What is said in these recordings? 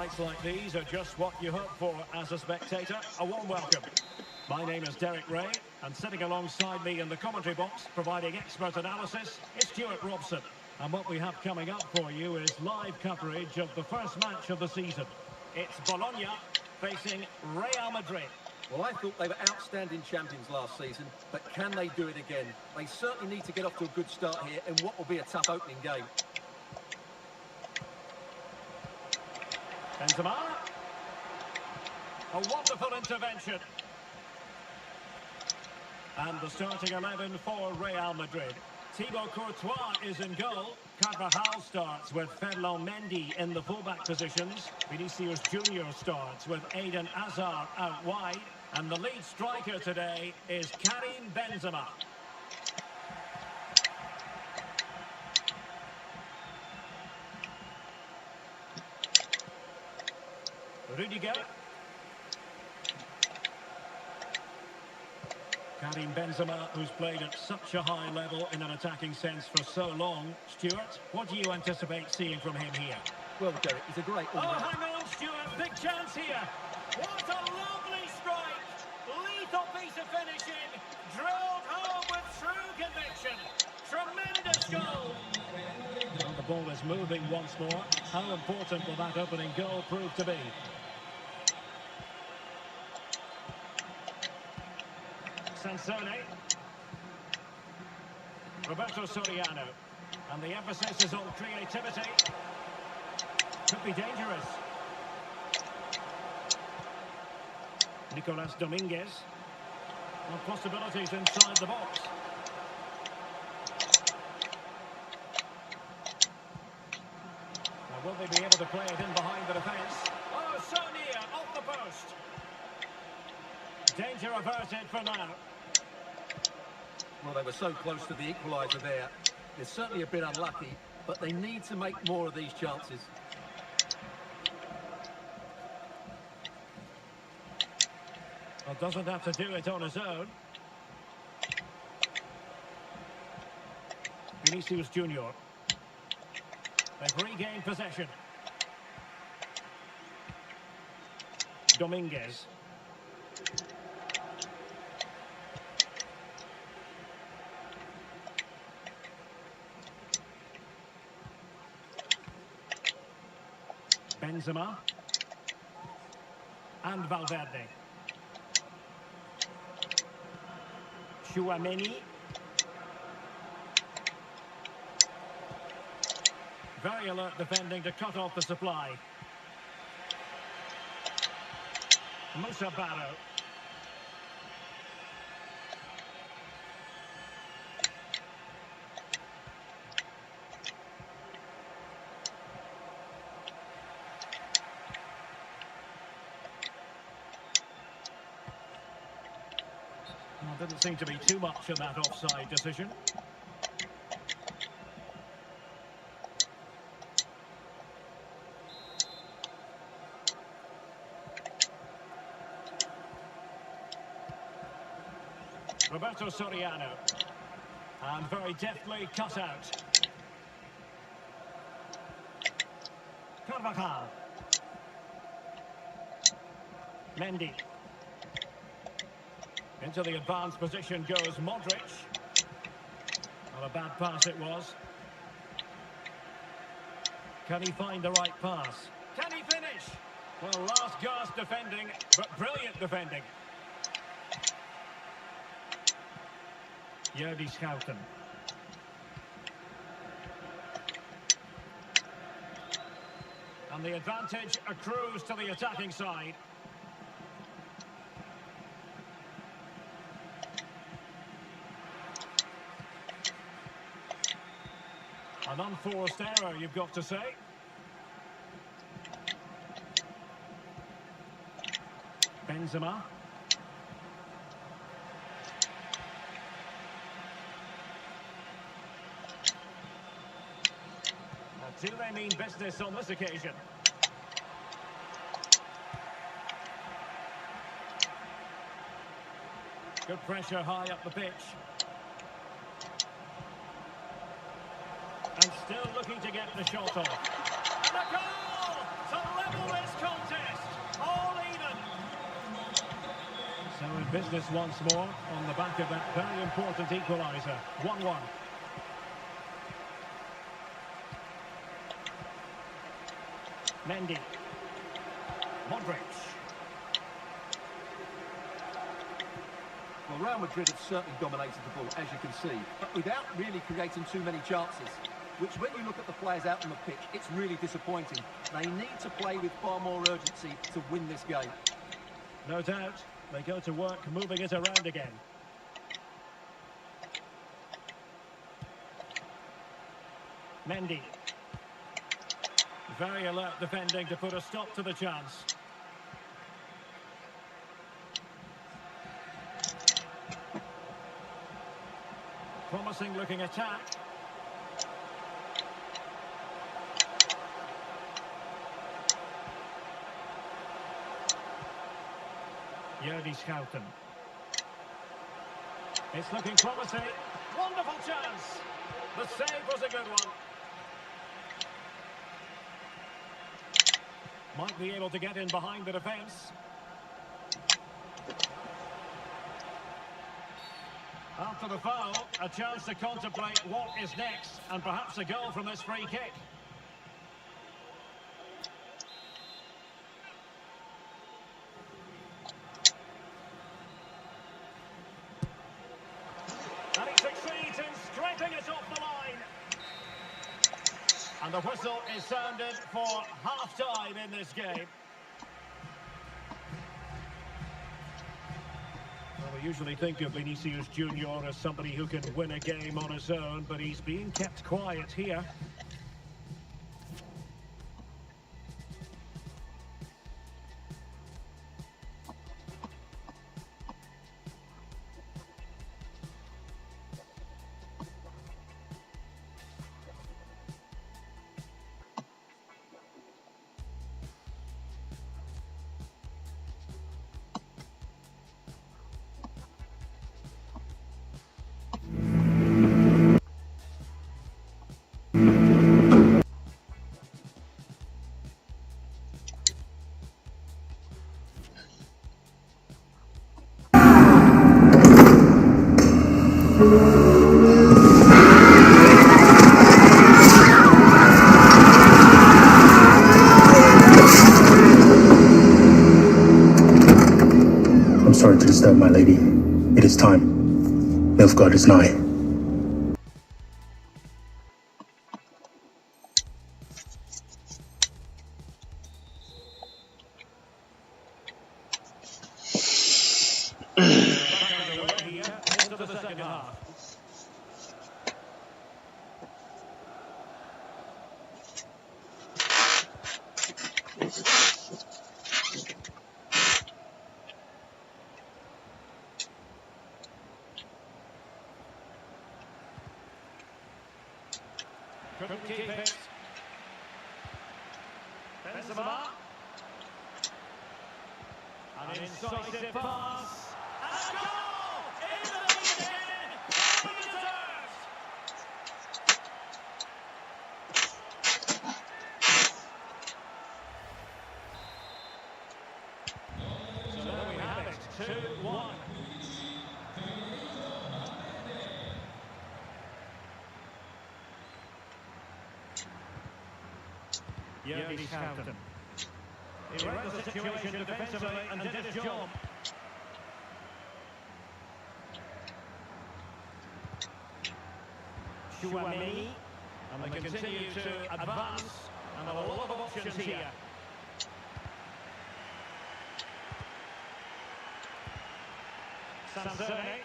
Highlights like these are just what you hope for as a spectator. A warm welcome. My name is Derek Ray, and sitting alongside me in the commentary box, providing expert analysis, is Stuart Robson. And what we have coming up for you is live coverage of the first match of the season. It's Bologna facing Real Madrid. Well, I thought they were outstanding champions last season, but can they do it again? They certainly need to get off to a good start here in what will be a tough opening game. Benzema. A wonderful intervention. And the starting 11 for Real Madrid. Thibaut Courtois is in goal. Carvajal starts with Ferland Mendy in the fullback positions. Vinicius Junior starts with Eden Hazard out wide. And the lead striker today is Karim Benzema. Rudiger. Karim Benzema, who's played at such a high level in an attacking sense for so long. Stuart, what do you anticipate seeing from him here? Well, Derek, he's a great all-round. Oh, hang on, Stuart. Big chance here. What a lovely strike. Lethal piece of finishing. Drilled home with true conviction. Tremendous goal. Well, the ball is moving once more. How important will that opening goal prove to be? Sansone. Roberto Soriano. And the emphasis is on creativity. Could be dangerous. Nicolas Dominguez. Well, possibilities inside the box. Now, will they be able to play it in behind the defence? Oh, so near, off the post. Danger averted for now. Well, they were so close to the equaliser there. They're certainly a bit unlucky, but they need to make more of these chances. Well, doesn't have to do it on his own. Vinicius Junior. They've regained possession. Dominguez. Benzema. And Valverde. Chouameni. Very alert defending to cut off the supply. Musa Barrow. Well, didn't seem to be too much of that offside decision. Roberto Soriano. And very deftly cut out. Carvajal. Mendy. Into the advanced position goes Modric. Not a bad pass it was. Can he find the right pass? Can he finish? Well, last gasp defending, but brilliant defending. Jordi Schouten. And the advantage accrues to the attacking side. An unforced error, you've got to say. Benzema. Do they mean business on this occasion? Good pressure high up the pitch. And still looking to get the shot off. And a goal to level this contest. All even. So in business once more on the back of that very important equaliser. 1-1. Mendy. Modric. Well, Real Madrid have certainly dominated the ball, as you can see, but without really creating too many chances, which when you look at the players out on the pitch, it's really disappointing. They need to play with far more urgency to win this game. No doubt. They go to work moving it around again. Mendy. Very alert defending to put a stop to the chance. Promising looking attack. Schouten. It's looking promising. Wonderful chance. The save was a good one. Might be able to get in behind the defence. After the foul, a chance to contemplate what is next, and perhaps a goal from this free kick. And he succeeds in scraping it off the line. And the whistle is sounded for half-time in this game. Well, we usually think of Vinicius Junior as somebody who can win a game on his own, but he's being kept quiet here. I'm sorry to disturb, my lady. It is time. Nilfgaard is nigh. Into the second half. Couldn't keep it. Benzema. An incisive pass. And a goal! In the lead again! Well deserved! So there we have it. 2-1. Schouten. He read the situation defensively and did his job. Chouameni, and they continue to advance, and there are a lot of options here. Sansone,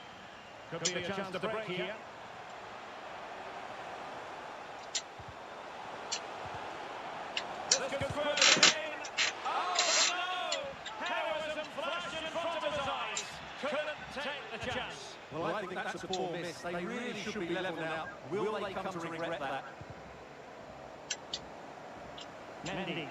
could be a chance to break here. This could further in. Oh no! Heroism flashed in front of his eyes. Couldn't take the chance. Well, I think that's a poor miss. They really should be level now. Will they come to regret that? Mendy.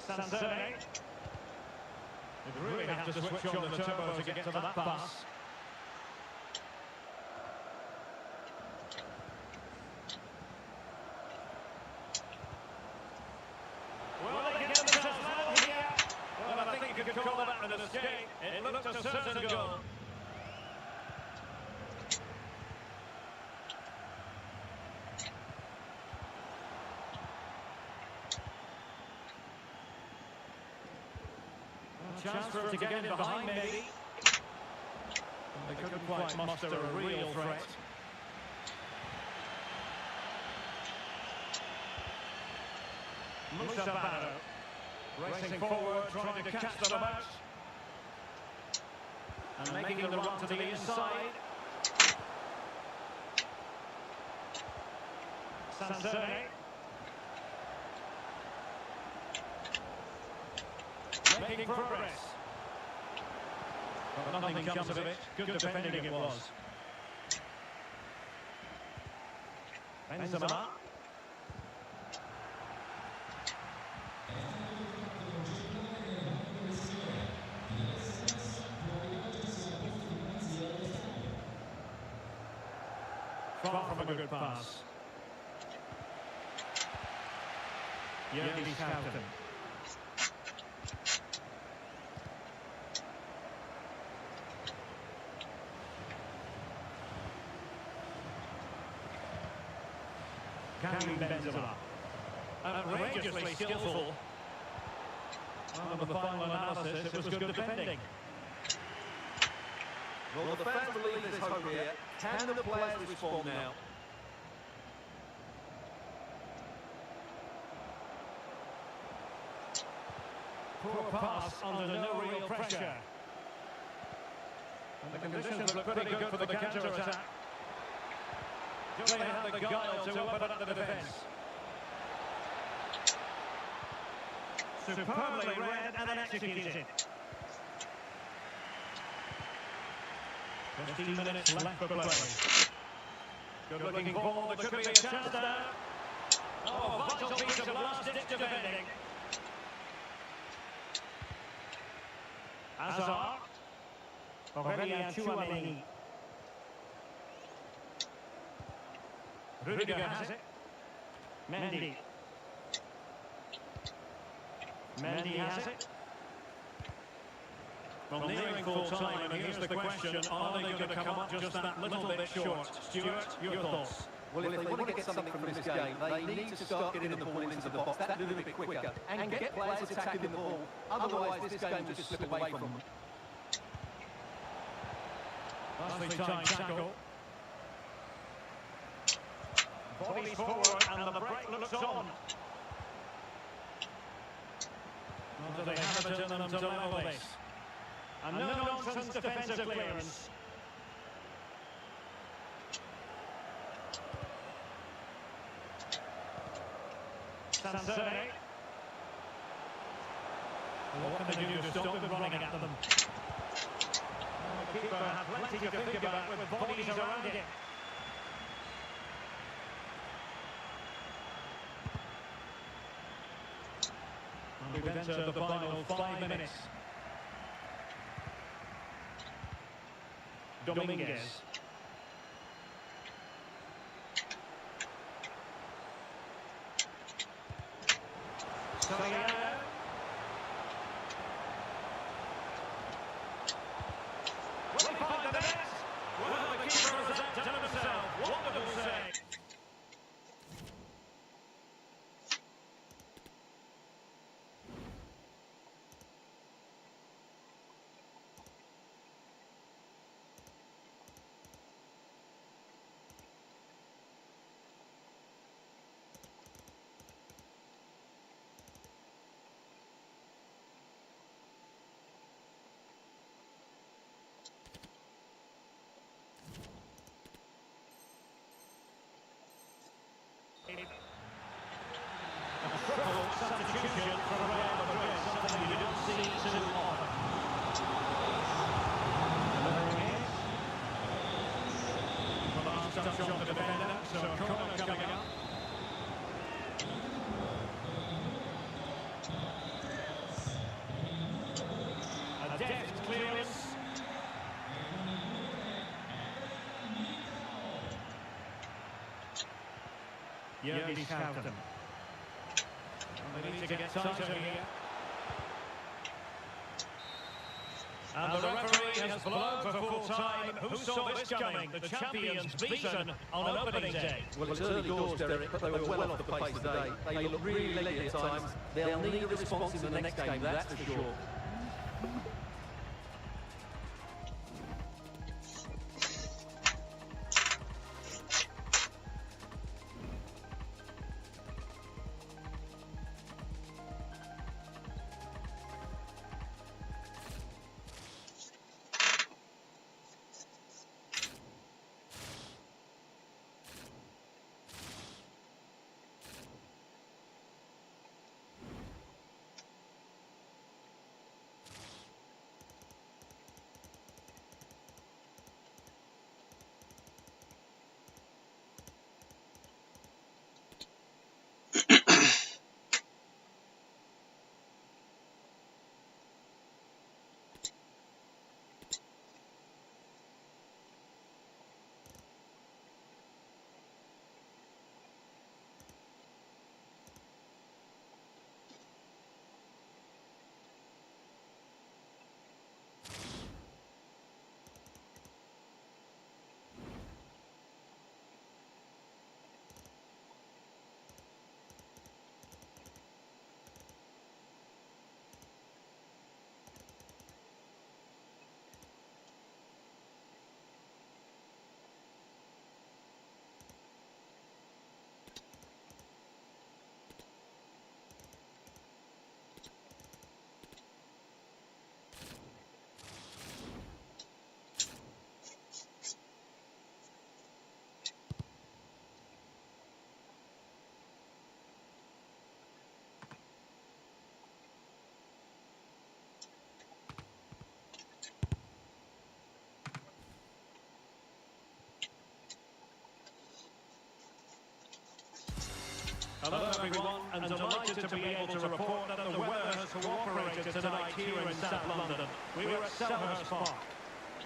Sansone. They really have to switch on the turbo to get to that pass. Well, they get themselves out here. Well, I think you could call that an escape. It looked a certain goal. Chance for him to get in behind, maybe. They couldn't quite muster a real threat. Musa racing forward, trying to catch them out. And making the run to the inside. Sansone. Making progress. But nothing comes of it. Good defending it was. Benzema. Far from a good pass. Yerdy Scouten. Karim Benzema. Outrageously skillful. Well, with the final analysis, it was good defending. Well, the fans believe there's hope here. Can the players respond now? Poor pass under no real pressure. And the conditions look pretty good for the counter-attack. Do they have the guile to open up the defence? Superbly read and executed. 15 minutes left for play. Good looking ball, there could be a chance there. Oh, a vital piece of last-ditch defending. Hazard. Aurélien Tchouameni. Rudiger has it. Mendy. Mendy has it. Well, nearing full time, and here's the question, are they going to come up just that little bit short? Stuart, your thoughts? Well, if they want to get something from this game, they need to start getting the ball into the box that little bit quicker and get players attacking the ball. Otherwise, this game will just slip away from them. Nicely timed tackle. Bodies forward, and the break looks on. Well, do they have it in them to level this? And no-nonsense defensive clearance. Sansone. What can they do to stop them running at them? The keeper had plenty to think about with bodies around it. We've entered the final 5 minutes. Dominguez. Soriano. Will he find the net? Well, the keeper has adapted to himself. Wonderful save. A triple substitution from Real Madrid, something you don't see too often. Delivering it. The last touch on the defender, so a corner coming up. A Jürgen Schouten. They need to get tighter here. And the referee has blown for full time. Who saw this coming? The champions beaten on opening day. Well, it's early doors, Derek, but they were well off the pace today. They look really leggy at times. They'll need a response in the next game, that's for sure. Hello everyone, and delighted to be able to report that the weather has cooperated tonight here in South London. We were at Selhurst Park.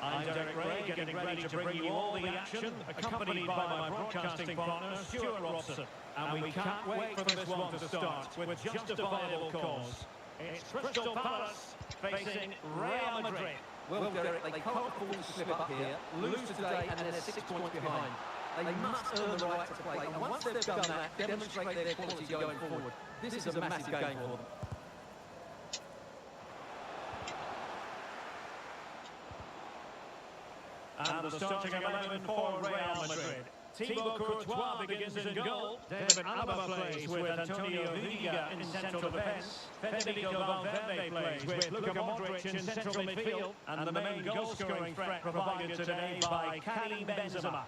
I'm Derek Ray, getting ready to bring you all the action, accompanied by my broadcasting partner, Stuart Robson. And we can't wait for this one to start with justifiable cause. It's Crystal Palace facing Real Madrid. Well, Derek, they can't afford to slip up here, lose today, and then they're 6 points behind. They must earn the right to play, and once they've done that, demonstrate their quality going forward. This is a massive game for them. And the starting 11 for Real Madrid. Thibaut Courtois begins in goal. David Alaba plays with Antonio Rudiger in central defence. Federico Valverde plays with Luka Modric in central midfield. And the main goal-scoring threat provided today by Karim Benzema.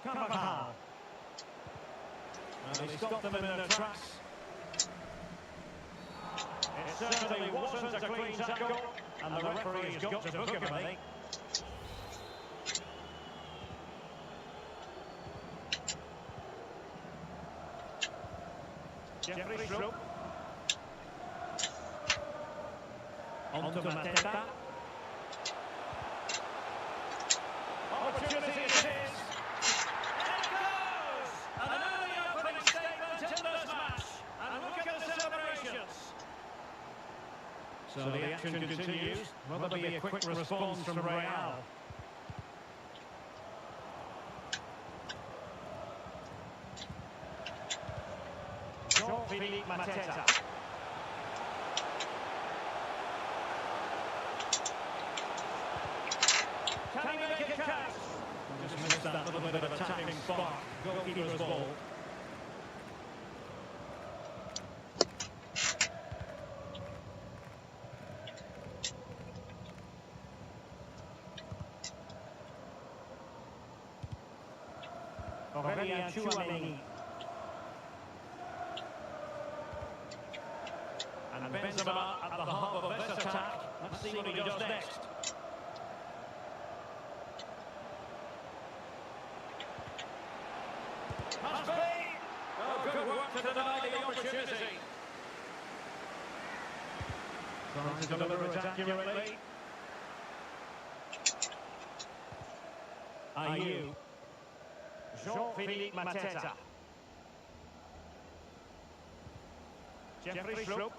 Carvajal. And he stopped them in their tracks. It certainly wasn't a clean tackle, and the referee has got to book him, I think. Jeffrey Schrupp. On to Mateta. Opportunity it is. And it goes! An early opening statement in this match. And look at the celebrations. So the action continues. Will there be a quick response from Real? Jean-Philippe Mateta. Can he make it count? Just missed that little bit of attacking spark. Goalkeeper's ball. Aurélien Tchouameni. And Benzema at the heart of this attack. Let's see what he does next. Must be! Oh, good work to deny the opportunity. Trying to deliver it accurately. Ayew. Jean-Philippe Mateta. Jeffrey Schlupp.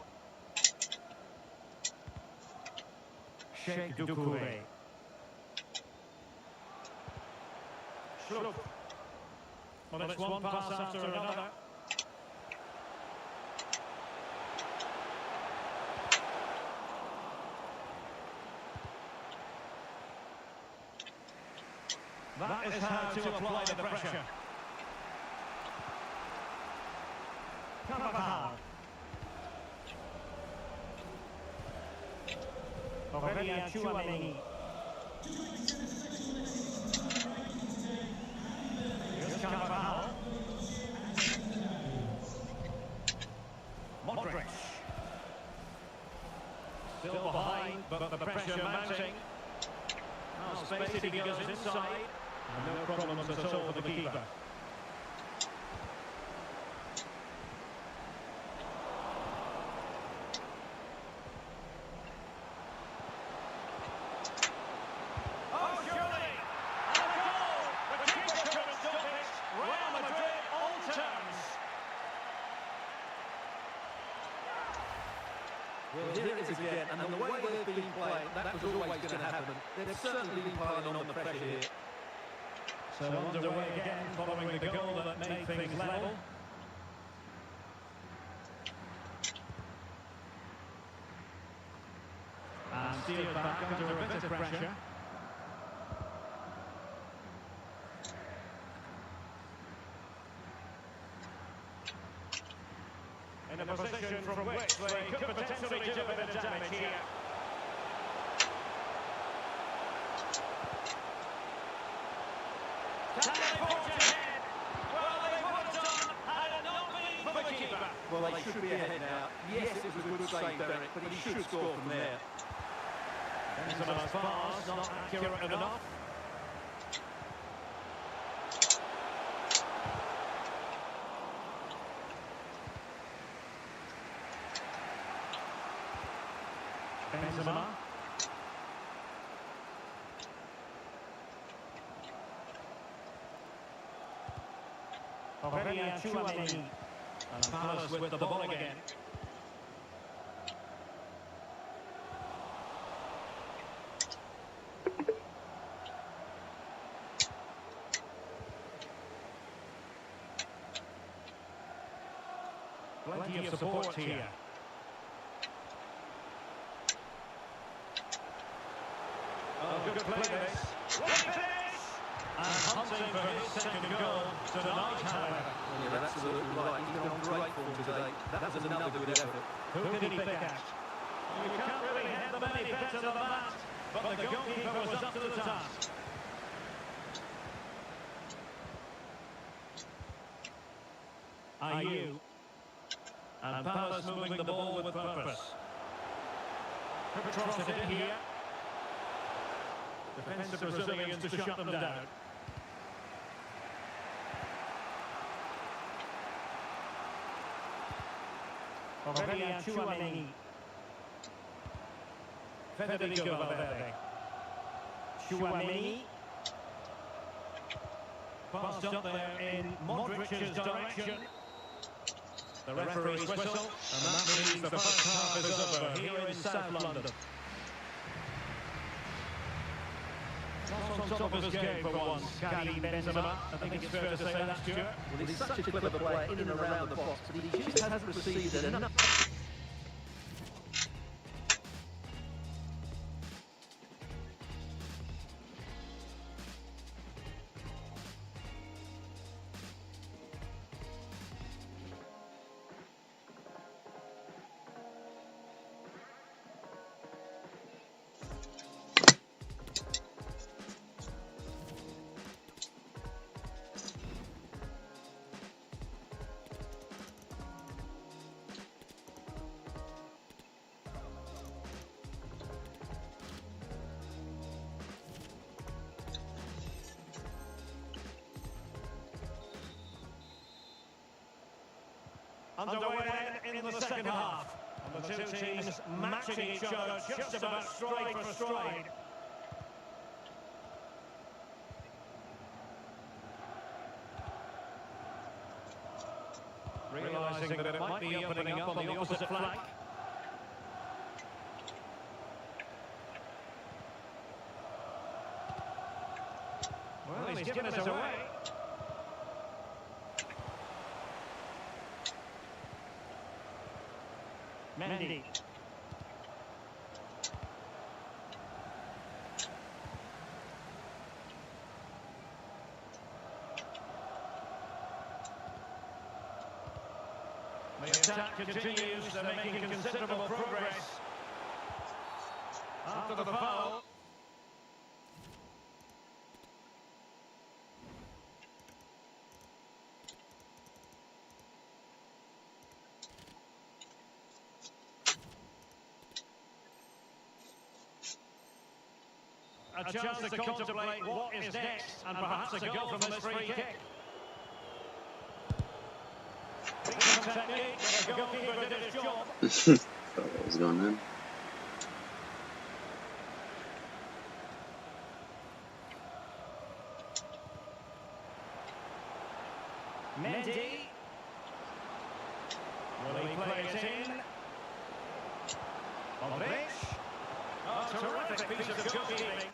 Sheikh Doucouré. Schlupp. Well, it's one pass after another. That is how to apply the pressure. Carvajal. Aurélien Tchouameni. Here's Carvajal. Modric. Still behind, but the pressure mounting. Now space if he goes inside. And no problems at all for the keeper. Oh, surely! And a goal! The keeper couldn't stop it. Real Madrid on terms. Well, here it is again, and the way they've been playing, that was always going to happen. They've certainly been piling on the pressure here. So underway again, following the goal that made things level. And steered back under a bit of pressure. In a position from which they could potentially do a bit of damage here. Can they forge ahead? Well, they would have done had it not been for the keeper. Well, they should be ahead now. Yes, it was a good save, Derek, but he should score from there. Benzema's pass not accurate enough. Benzema. Aurélien Tchouameni. And Palace with the ball again. Plenty of support here. Oh, good play this. What a finish! And hunting for his second goal tonight, however. Yeah, that's absolutely right. He's been on great form today. That was another good effort. Who did he pick out? You can't really head them any better than that, but the goalkeeper was up to the task. Ayew. And Palace moving the ball with purpose. Crossed it in here. Defensive Brazilians to shut them down. Aurélien Tchouameni. Federico Valverde. Tchouameni. Passed up there in Modric's direction. The referee's whistle, and that means the first half is over here in South London. On top of his game for once, Karim Benzema. I think it's fair to say that, Stuart. Well, he's such a clever player in and around the box, but he just hasn't received enough. Underway in the second half. And the two teams matching each other just about stride for stride. realising that it might be opening up on the opposite flank. Well, he's given us away. Mendy. The attack continues, they're making considerable progress. After the foul. A chance to contemplate what is next, and perhaps a goal from this free kick. Technique, the goalkeeper did his job. Thought that was going in. Mendy. Will he play it in? On the pitch. Oh, terrific piece of goalkeeping.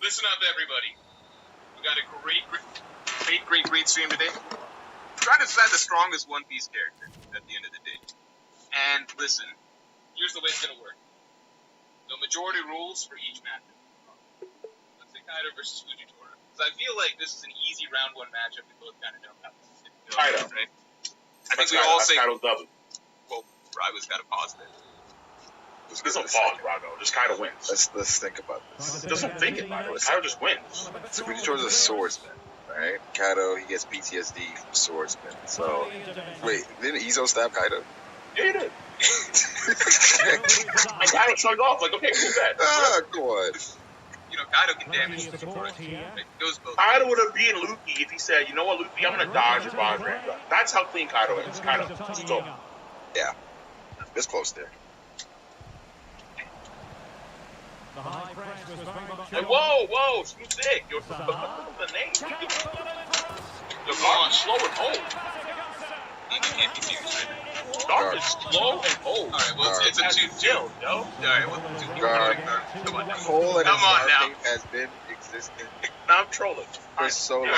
Listen up, everybody. We got a great stream today. Try to decide the strongest One Piece character at the end of the day. And listen, here's the way it's going to work. The majority rules for each matchup. Let's say Kaido versus Fujitora. Because I feel like this is an easy round one matchup. We both kind of know how this is going to go. Kaido. Right? I think we all say... Kaido's double. Well, Raiwa's got a positive. Get some balls, Brago. Just Kaido wins. Let's think about this. Just don't think it, Brago. Kaido just wins. So we chose a swordsman, right? Kaido, he gets PTSD from swordsman. So, wait, didn't Izo stab Kaido? Yeah, he did. And Kaido shrugged off like, okay, cool, bet. Ah, go on. You know, Kaido can damage the support. It goes both. Kaido would have beaten Luffy if he said, you know what, Luffy, I'm going to dodge your bronze ram. That's how clean Kaido is. Kaido, let's go. Yeah, it's close there. Hey, whoa, Snoop Sick. You're the name. You're going slow and hold. You can't be serious right now. Dark is slow and hold. Alright, well, it's a 2-2. Yo. Alright, well, Guard. come on now. Hole and Come on now. has been existing Now I'm trolling. for so long.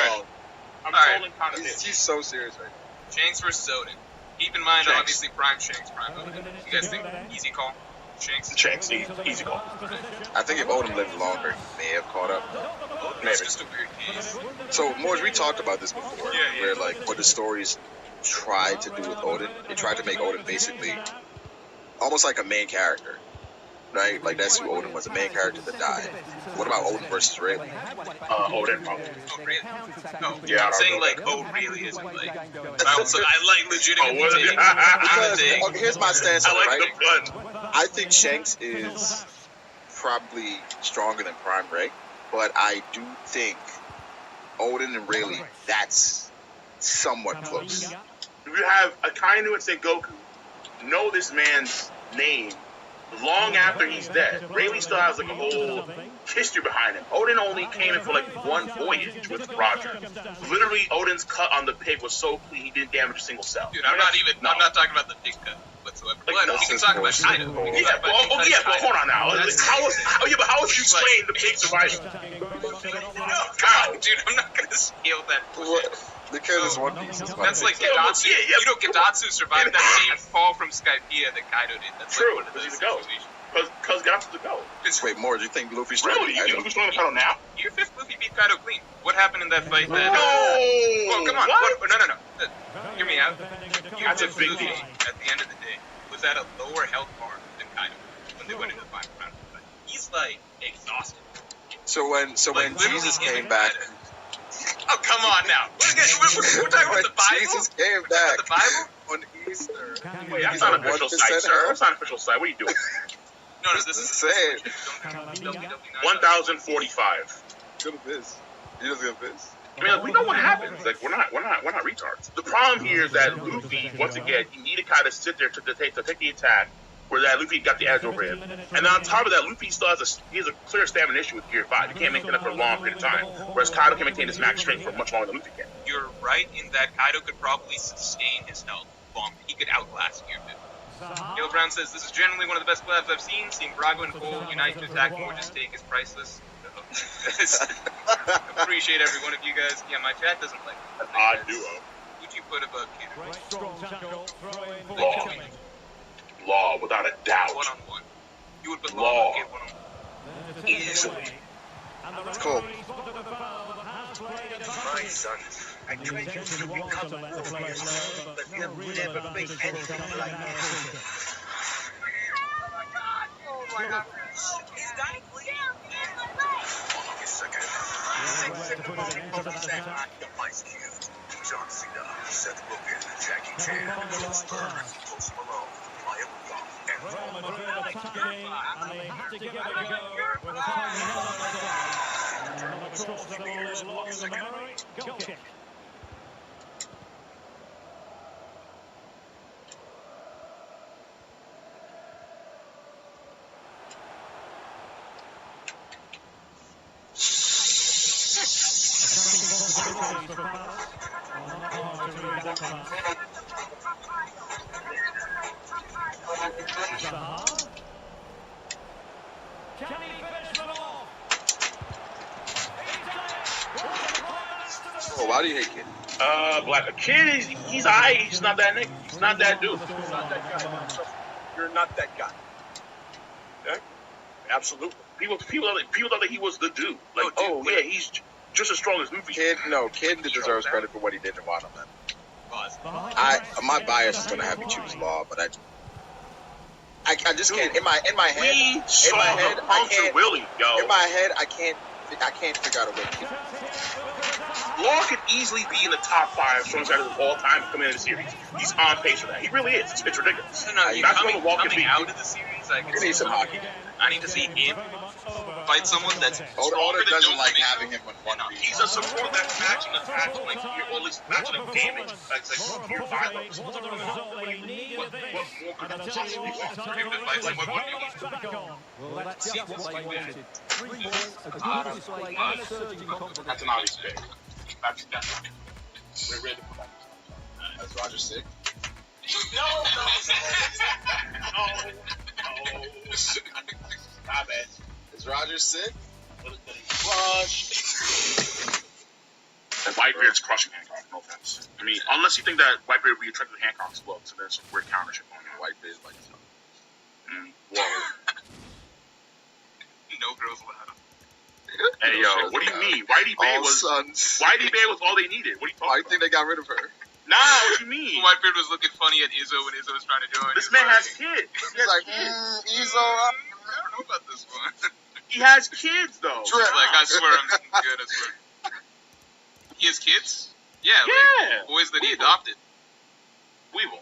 I'm Alright. trolling kind of He's so serious right now. Shanks versus Odin. Keep in mind, Shanks. obviously, Prime Shanks, Prime Odin. You guys think easy call? Shanks? Shanks, easy call. I think if Odin lived longer, he may have caught up. It's just a weird case. So, Morge, we talked about this before, Yeah. where, like, what the stories tried to do with Odin, they tried to make Odin basically almost like a main character, right? Like, that's who Odin was, a main character that died. What about Odin versus Rayleigh? Odin probably. Oh, really? No, Yeah, I'm I saying, don't like, know. really isn't, like... I legitimately was it? take... Because, okay, here's my stance I on it, like right? the pun. I think Shanks is probably stronger than Prime Ray, but I do think Odin and Rayleigh, that's somewhat close. If you have Akainu and Sengoku know this man's name long after he's dead, Rayleigh still has like a whole history behind him. Odin only came in for like one voyage with Roger. Literally, Odin's cut on the pig was so clean he didn't damage a single cell. Dude, I'm not talking about the pig cut whatsoever. Like, But no, we can this talk is about bullshit. Kaido. Yeah, But hold on now. How would you explain the pig surviving? How? Dude, I'm not gonna scale that bullshit. Because it's One Piece. That's like Gedatsu. Yeah. You know, Gedatsu survived that same fall from Skypiea that Kaido did. That's True, like one of because those he's a ghost. situations. Because Gatsu's a go. Wait, more, do you think Luffy's stronger? Really? You think Luffy's stronger than Kaido now? Year 5th Luffy beat Kaido clean. What happened in that fight that... No! Well, come on. What? No. Hear me out. Year That's a 5th big Luffy, deal. at the end of the day, was at a lower health bar than Kaido when they went into the final round of the fight. He's, like, exhausted. So when Like, literally Jesus in came the back, Kaido. Oh, come on now. We're talking about the Bible? Jesus came back The Bible? on Easter. Wait, that's not official site, sir. That's not official site. What are you doing? No, this is Insane. WW9. 1,045. Go to Viz. You just go to Viz. I mean, like, we know what happens. Like, we're not retards. The problem here is that Luffy, once again, he needed kind of sit there to take the attack, where that Luffy got the edge over him. And then on top of that, Luffy still has a clear stamina issue with Gear 5. He can't maintain it for a long period of time, whereas Kaido can maintain his max strength for much longer than Luffy can. You're right in that Kaido could probably sustain his health long. He could outlast Gear 5. Gil Brown says, this is generally one of the best collabs I've seen. Seeing Brago and Cole unite to attack Morge's take is priceless. Appreciate every one of you guys. Yeah, my chat doesn't like it. An odd duo. Who'd you put above Kid? Law. Law, without a doubt. One-on-one. You would put Law. Law above Kid one-on-one. Easily. It's cool. My son, I trained you to become a warrior, but you'll never make anything like this. Oh my God! He's dying, please. Hold a second. 6 seconds of the second. Ice Cube, John Cena, Seth Rogen, Jackie Chan, Bill Burr, Post Malone, Maya Rudolph, and Oh, why do you hate Kid? Black. A kid, he's alright. He's not that nigga. He's not that dude. You're not that guy. You're not that guy. Okay? Absolutely. People thought that he was the dude. Like, yeah, he's just as strong as Luffy. Kid deserves credit for what he did in Wano, man. Pause. My bias is gonna have me choose Law, but I just can't. In my head, We saw the puncture Willie, yo. In my head, I can't figure out a way to get it. Law could easily be in the top 5 strongest guys of all time coming in the series. He's on pace for that. He really is. It's ridiculous. No, you That's coming what the Law can be. out of the series, I We need some hockey. I need to see him fight someone that's Oda stronger than doesn't Joe like Smith. having him with one piece. He's a support that's matching attacks, like, or at least matching a damage. That's like your violence. What more could that possibly want? For him to fight someone with Well, that's just what they wanted. 3 points, a good display, and a surge in confidence. That's an obvious pick. We're ready for that. That's Roger sick. No. My bad. Is Roger sick? Crush. And Whitebeard's crushing Hancock, no offense. I mean, unless you think that Whitebeard would be attracted to Hancock's gloves, so there's some weird counter shit going on. Whitebeard's like Whoa. No girls allowed. Hey, yo, what do you mean? Whitey Bay was all they needed. What are you talking I about? think they got rid of her. Nah, what you mean? Whitebeard was looking funny at Izzo when Izzo was trying to join. This man has kids. He He's has like, kids. Izzo. I don't know about this one. He has kids, though. Trip. Like, I swear I'm good, I swear. He has kids? Yeah, Yeah. like boys that he Weevil. adopted. Weevil.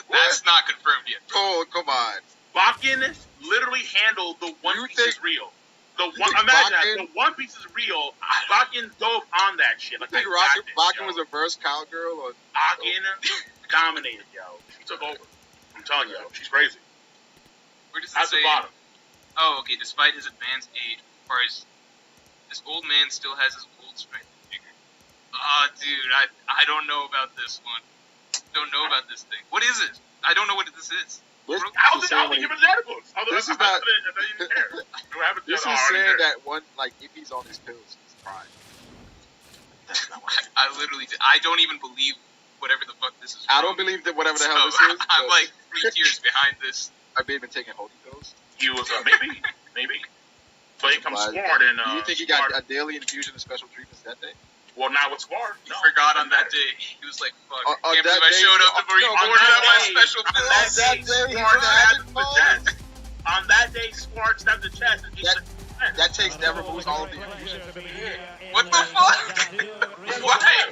That's not confirmed yet. Oh, come on. Bakken literally handled the One You Piece think- is real. The you one, think imagine that. Bakken- The One Piece is real. Bakken dove on that shit. Like, I think I got this, Bakken yo. was a verse cowgirl or Bakken dominated, yo. She took over. I'm telling you, yo. She's crazy. Where does it At the say? bottom. Oh, okay. Despite his advanced age, as far as this old man still has his old strength and vigor. Dude, I don't know about this one. Don't know about this thing. What is it? I don't know what this is. This, I'll give it the other books. This is not- This this is saying that one, like, if he's on his pills, he's fine. I literally, I don't even believe whatever the fuck this is. I don't believe that whatever the hell this is. I'm like 3 tiers behind this. I've been taking holy pills. He was maybe. But he comes Why- Sword and Do you think he got a daily infusion of special treatments that day? Well, now it's Sword. He forgot on that day. He was like, "Fuck, On can't that believe I day- showed up to no, order on that my day- special on pills." that that day, day, he Sword had stabbed the chest. On that day, Sword stabbed the chest. And That takes never moves all of the infusion. What the fuck? Why?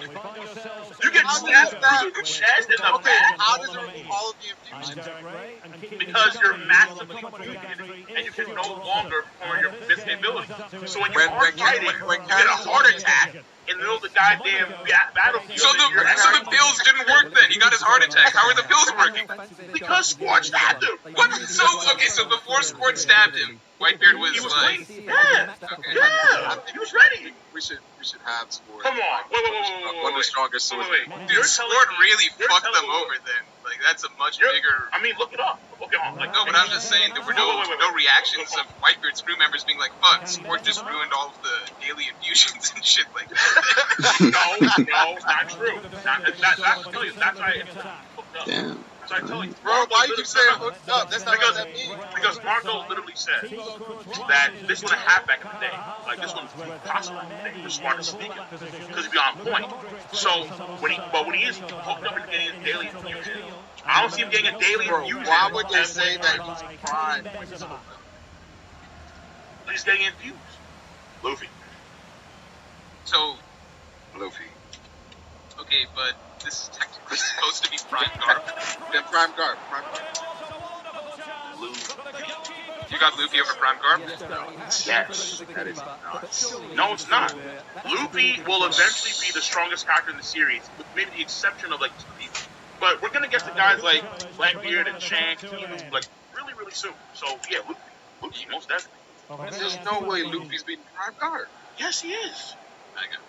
You get stabbed through the chest and the Okay, back how does it remove all of the infusion? because you're massively wounded and you can no longer perform your physical ability. So when you are fighting, you get a heart attack in the middle of the goddamn battlefield. So the pills didn't work then. He got his heart attack. How are the pills working? Because Sword stabbed him. What? So before Squirt stabbed him, Whitebeard was, He was like, clean. Yeah, he was ready. We should have Sport. Come on, wait. One of the strongest Wait, swords. wait. dude, Squirt really fucked them over then. Like, that's a much bigger. I mean, look it up. Okay, like, No, but I'm just saying there were no reactions of Whitebeard's crew members being like, "Fuck, Sport just ruined all of the daily infusions and shit like that." No, not true. That's why it's hooked up. Damn. That's why I tell you. Bro, why you keep saying hooked up? That's not what that means. Because Marco literally said that this wouldn't happen back in the day. Like, this wouldn't be possible today for Smart to speak it. Because he'd be on point. So, when he is hooked up and getting a daily infusion, I don't see him getting a daily Bro, infusion. why would they say that he's prime? He's getting infused. Luffy. So, Luffy. okay, but this is technically supposed to be Prime Garb. Then Prime Guard. Prime Guard. You got Luffy over Prime Garb? Yes, that is nuts. No, it's not. Luffy will eventually be the strongest character in the series, with maybe the exception of, like, 2 people. But we're gonna get to guys like Blackbeard and Shanks, like, really, really soon. So, yeah, Luffy, most definitely. There's no way Luffy's beating Prime Guard. Yes, he is. I got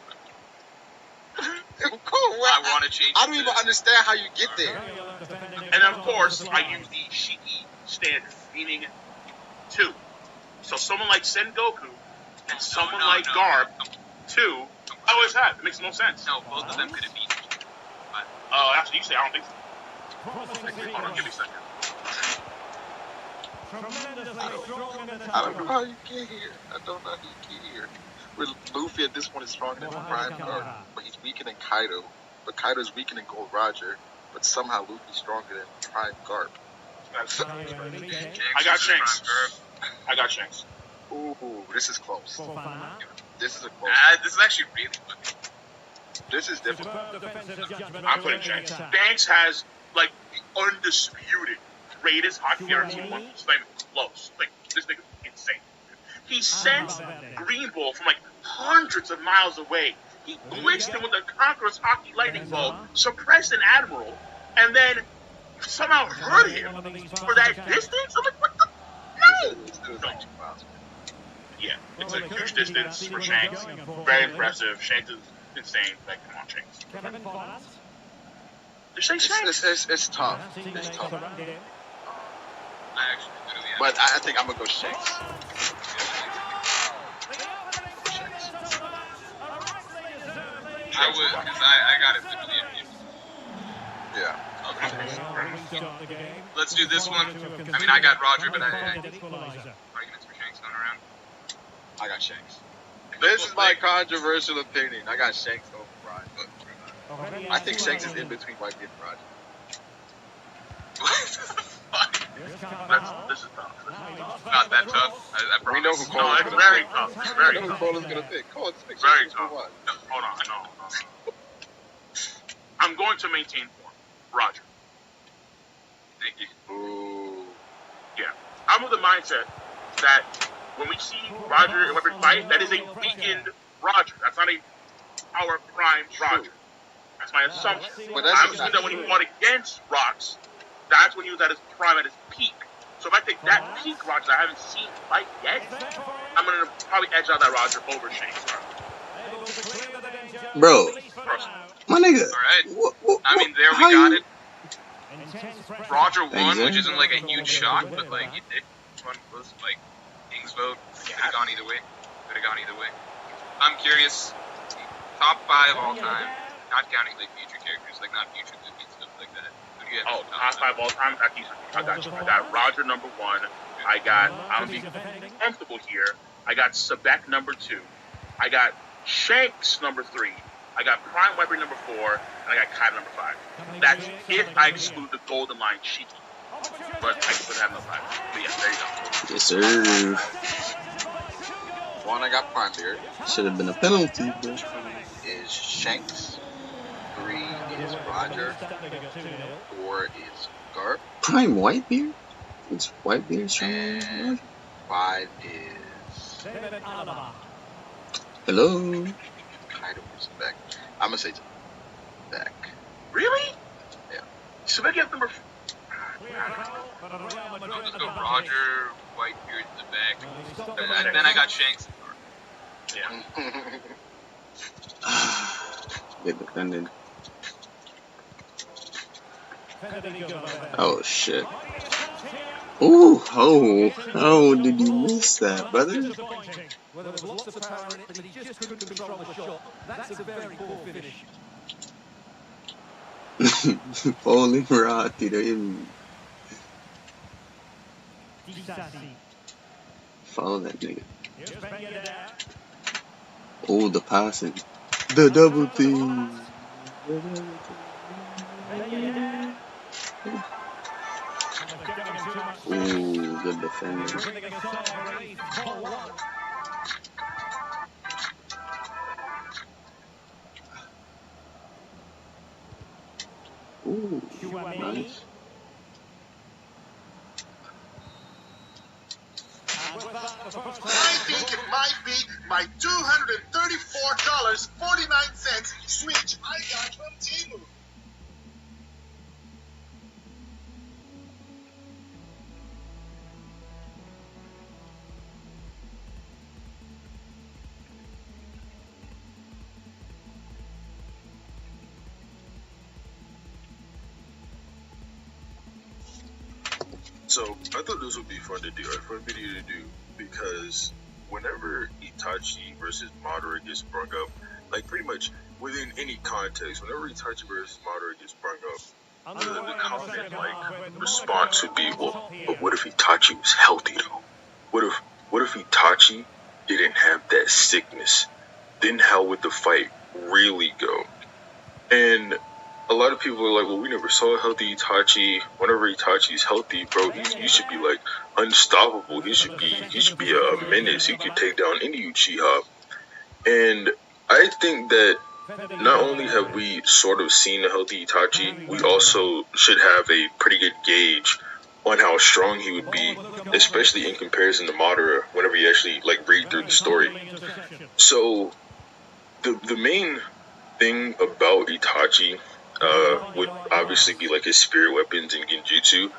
Cool. I want to change. I don't even understand how you get there. And of course, I use the Shiki standard, meaning 2. So someone like Sengoku and someone like Garb, 2, I always have. It makes no sense. No, both of them could have beaten each other. Oh, actually, you say I don't think so. Hold on, give me a second. I don't know how you get here. I don't know how you get here. With Luffy at this point is stronger than Prime Guard, but he's weaker than Kaido. But Kaido's weaker than Gold Roger, but somehow Luffy's stronger than Prime Guard. I got Shanks. I got Shanks. Ooh, this is close. This is a close. This is actually really good. This is difficult. I'm putting Shanks. Shanks has, like, the undisputed greatest hockey guarantee one. It's not even close. Like, this nigga's insane. He sent Green Bull from, like, hundreds of miles away. He blitzed him with a Conqueror's hockey lightning bolt, suppressed an Admiral, and then somehow hurt him for that distance? I'm like, what the? No! Yeah, it's a huge distance for Shanks. Very impressive. Shanks is insane. Like, come on, Shanks. Just say Shanks. It's tough. It's tough. I actually literally am. But I think I'm going to go Shanks. I would, because I got it literally in. Yeah. Okay. Let's do this one. I mean, I got Roger, but I arguments for Shanks going around. I got Shanks. This is my controversial opinion. I got Shanks over Roger. I think Shanks is in between Whitebeard and Roger. This is tough. Not that tough. I We know promise. who No, Cole's it's going very to tough. It's pick. very We know who tough. Cole's going to pick. Cole, let's pick Very Shanks tough. for what? No, hold on, no. I'm going to maintain form. Roger. Thank you. Ooh. Yeah. I'm of the mindset that when we see Roger and Weapon fight, that is a weakened Roger. That's not a power prime Roger. That's my assumption. But that's I'm assuming that when he fought against Rox, that's when he was at his prime, at his peak. So if I take that peak Roger that I haven't seen fight yet, I'm going to probably edge out that Roger over Shanks. Bro, my nigga. Alright. I mean, there we got it. Roger won, which isn't like a huge shock, but like, he did. Which one was like King's vote? Could have gone either way. I'm curious. Top 5 all time, not counting like future characters, like not future movies and stuff like that. Who do you have? Oh, top 5 all time? I got you. I got Roger number 1. I'm going to be comfortable here. I got Sebek number 2. I got Shanks number 3. I got Prime Weapon number 4. And I got Kai number 5. That's if I exclude the Golden Line Cheeky. But I could have no 5. But yeah, there you go. Yes, sir. One, I got Prime Beard. Should have been a penalty, bro. Is Shanks. 3 is Roger. 4 is Garp. Prime Whitebeard? It's Whitebeard strong. And 5 is Hello? kind of Sebek. I'm gonna say Sebek. Really? Yeah. Sebek has number 4. I'll just go Roger, Whitebeard in the back. And then I got Shanks. Yeah. Good defended. Oh shit. Ooh, oh, did you miss that, brother? Well, there was lots of power in it, but he just couldn't control the shot. That's a very poor finish. Falling rod, tira him. Follow that nigga. Oh, the passing. The double team. Ooh, good defender. Ooh, nice. I think it might be my $234.49 Switch I got from Temu. So I thought this would be fun to do, a fun video to do, because whenever Itachi versus Madara gets sprung up, like pretty much within any context, whenever Itachi versus Madara gets sprung up, the comment like response would be, well, but what if Itachi was healthy though? What if Itachi didn't have that sickness? Then how would the fight really go? And a lot of people are like, well, we never saw a healthy Itachi. Whenever Itachi's healthy, bro, he should be like unstoppable. He should be a menace. He could take down any Uchiha. And I think that not only have we sort of seen a healthy Itachi, we also should have a pretty good gauge on how strong he would be, especially in comparison to Madara, whenever you actually like read through the story. So the main thing about Itachi would obviously be like his spirit weapons and genjutsu.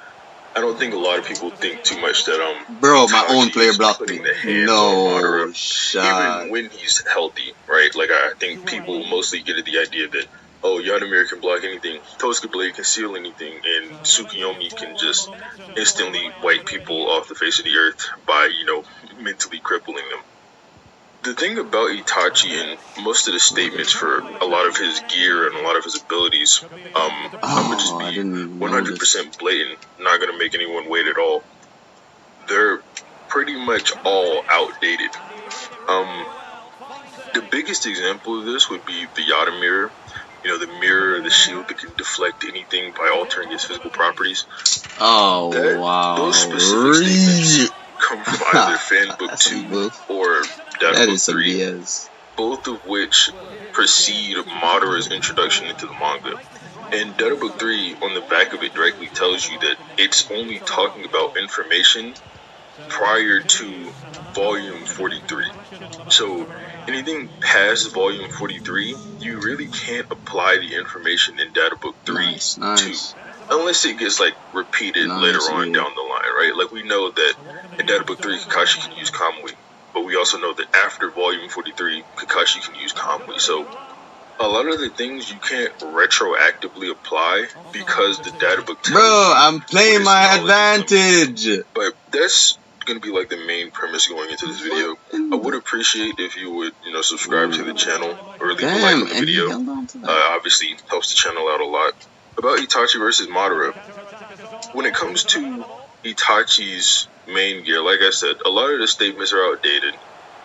I don't think a lot of people think too much that Bro, Itachi my own player is blocked putting me. the hands No on Madara, shot. even when he's healthy, right? Like I think people mostly get the idea that, oh, Yadamir can block anything, Tosuke Blade can seal anything, and Tsukuyomi can just instantly wipe people off the face of the earth by, you know, mentally crippling them. The thing about Itachi and most of the statements for a lot of his gear and a lot of his abilities, I'm gonna just be 100% blatant, not gonna make anyone wait at all. They're pretty much all outdated. The biggest example of this would be the Yada mirror. You know, the mirror, the shield that can deflect anything by altering its physical properties. Oh, wow. Those specific statements come from either Fan Book 2 or Data Book 3, both of which precede Madara's introduction into the manga. And Data Book 3, on the back of it, directly tells you that it's only talking about information prior to Volume 43. So anything past Volume 43, you really can't apply the information in Data Book 3 to, unless it gets like repeated later on down the line, right? Like we know that in Data Book 3, Kakashi can use Kamui, but we also know that after Volume 43, Kakashi can use Kamui. So a lot of the things you can't retroactively apply because the Data Book tells Bro, I'm playing my advantage. But that's going to be like the main premise going into this video. I would appreciate if you would, you know, subscribe to the channel or leave a like on the video. Obviously helps the channel out a lot. About Itachi versus Madara, when it comes to Itachi's main gear, like I said, a lot of the statements are outdated,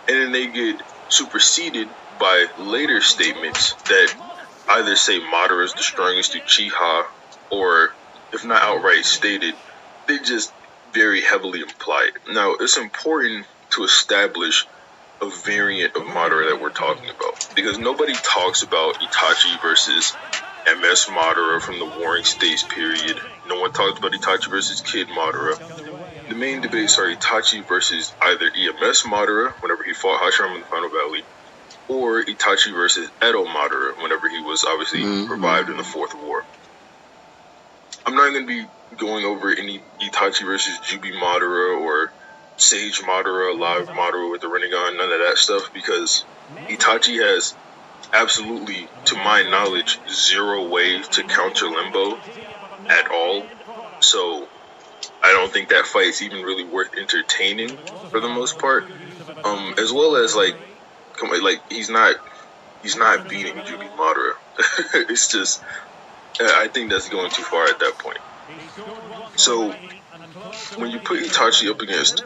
and then they get superseded by later statements that either say Madara is the strongest Uchiha, or if not outright stated, they just very heavily imply it. Now, it's important to establish a variant of Madara that we're talking about, because nobody talks about Itachi versus MS Madara from the Warring States period. No one talks about Itachi versus Kid Madara. The main debates are Itachi versus either EMS Madara, whenever he fought Hashirama in the Final Valley, or Itachi versus Edo Madara, whenever he was obviously revived in the Fourth War. I'm not going to be going over any Itachi versus Jubi Madara or Sage Madara, Live Madara with the Rinnegan, none of that stuff, because Itachi has absolutely, to my knowledge, zero way to counter Limbo at all. So I don't think that fight's even really worth entertaining for the most part. As well as like he's not beating Jubi Madara. It's just, I think that's going too far at that point. So when you put Itachi up against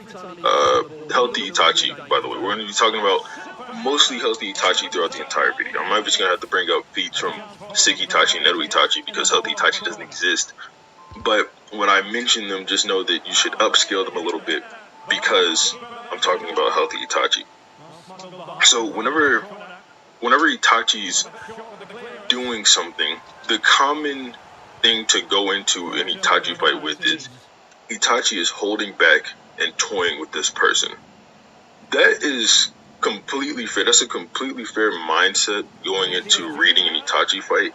healthy Itachi, by the way, we're going to be talking about mostly healthy Itachi throughout the entire video. I'm just going to have to bring up feats from Sick Itachi and Edo Itachi because healthy Itachi doesn't exist. But when I mention them, just know that you should upscale them a little bit because I'm talking about healthy Itachi. So whenever Itachi's doing something, the common thing to go into an Itachi fight with is Itachi is holding back and toying with this person. That is completely fair. That's a completely fair mindset going into reading an Itachi fight,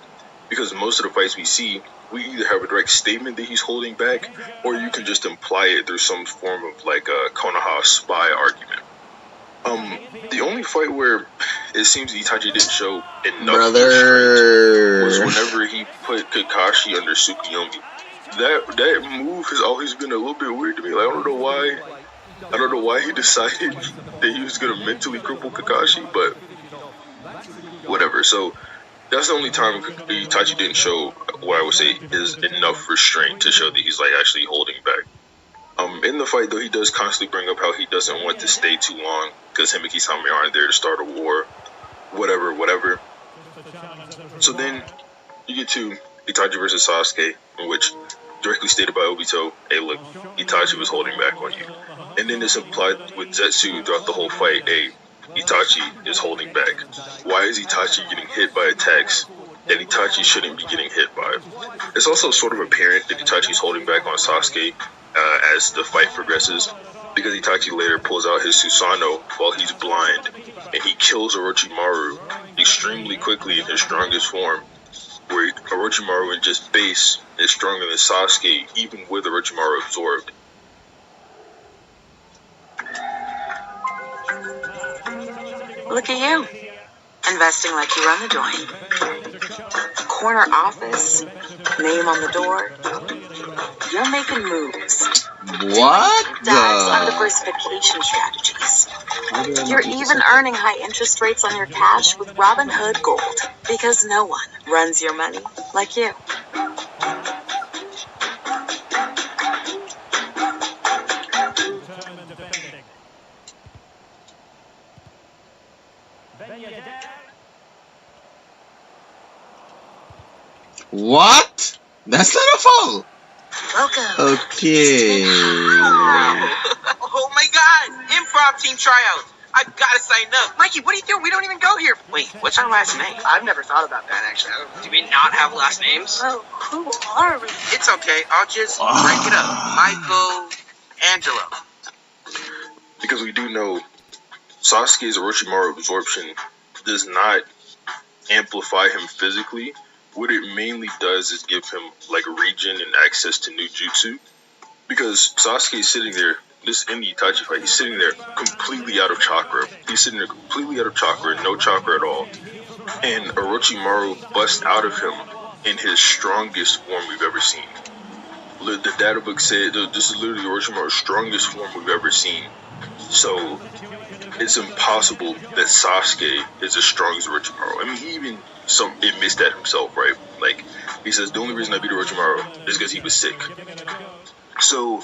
because most of the fights we see, we either have a direct statement that he's holding back, or you can just imply it through some form of like a Konoha spy argument. The only fight where it seems Itachi didn't show enough restraint was whenever he put Kakashi under Tsukuyomi. That move has always been a little bit weird to me. Like, I don't know why he decided that he was gonna mentally cripple Kakashi, but whatever. So that's the only time Itachi didn't show what I would say is enough restraint to show that he's like actually holding back. In the fight, though, he does constantly bring up how he doesn't want to stay too long because him and Kisame aren't there to start a war, whatever. So then you get to Itachi versus Sasuke, in which directly stated by Obito, hey look, Itachi was holding back on you. And then it's implied with Zetsu throughout the whole fight, hey, Itachi is holding back. Why is Itachi getting hit by attacks that Itachi shouldn't be getting hit by? It's also sort of apparent that Itachi's holding back on Sasuke as the fight progresses, because Itachi later pulls out his Susanoo while he's blind, and he kills Orochimaru extremely quickly in his strongest form, where Orochimaru in just base is stronger than Sasuke, even with Orochimaru absorbed. Look at you, investing like you run the joint. Corner office, name on the door. You're making moves. What Dives on the? diversification strategies. You're even earning high interest rates on your cash with Robinhood Gold, because no one runs your money like you. What? That's not a foul. Welcome. Okay. Oh my god! Improv team tryout! I've gotta sign up. Mikey, what are you doing? We don't even go here. Wait, what's our last name? I've never thought about that, actually. Do we not have last names? Oh, who are we? It's okay. I'll just break it up. Michael, Angelo. Because we do know Sasuke's Orochimaru absorption does not amplify him physically. What it mainly does is give him like regen and access to new jutsu. Because Sasuke's sitting there, this in the Itachi fight, he's sitting there completely out of chakra. He's sitting there completely out of chakra, no chakra at all. And Orochimaru busts out of him in his strongest form we've ever seen. The data book said this is literally Orochimaru's strongest form we've ever seen. So it's impossible that Sasuke is as strong as Orochimaru. I mean, he even admits that himself, right? Like, he says, the only reason I beat Orochimaru is because he was sick. So,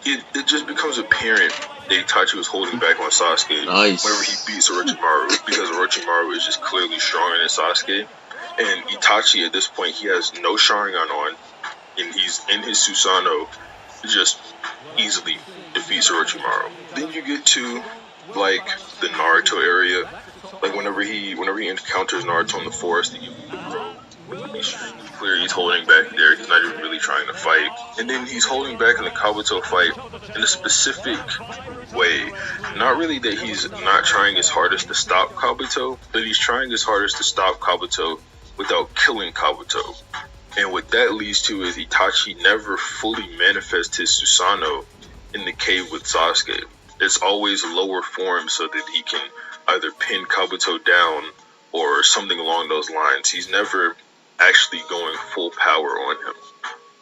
it just becomes apparent that Itachi was holding back on Sasuke whenever he beats Orochimaru, because Orochimaru is just clearly stronger than Sasuke. And Itachi, at this point, he has no Sharingan on, and he's in his Susanoo, just easily defeats Orochimaru. Then you get to, like, the Naruto area. Like, whenever he encounters Naruto in the forest, he's clear he's holding back there. He's not even really trying to fight. And then he's holding back in the Kabuto fight in a specific way. Not really that he's not trying his hardest to stop Kabuto, but he's trying his hardest to stop Kabuto without killing Kabuto. And what that leads to is Itachi never fully manifests his Susanoo in the cave with Sasuke. It's always lower form so that he can either pin Kabuto down or something along those lines. He's never actually going full power on him.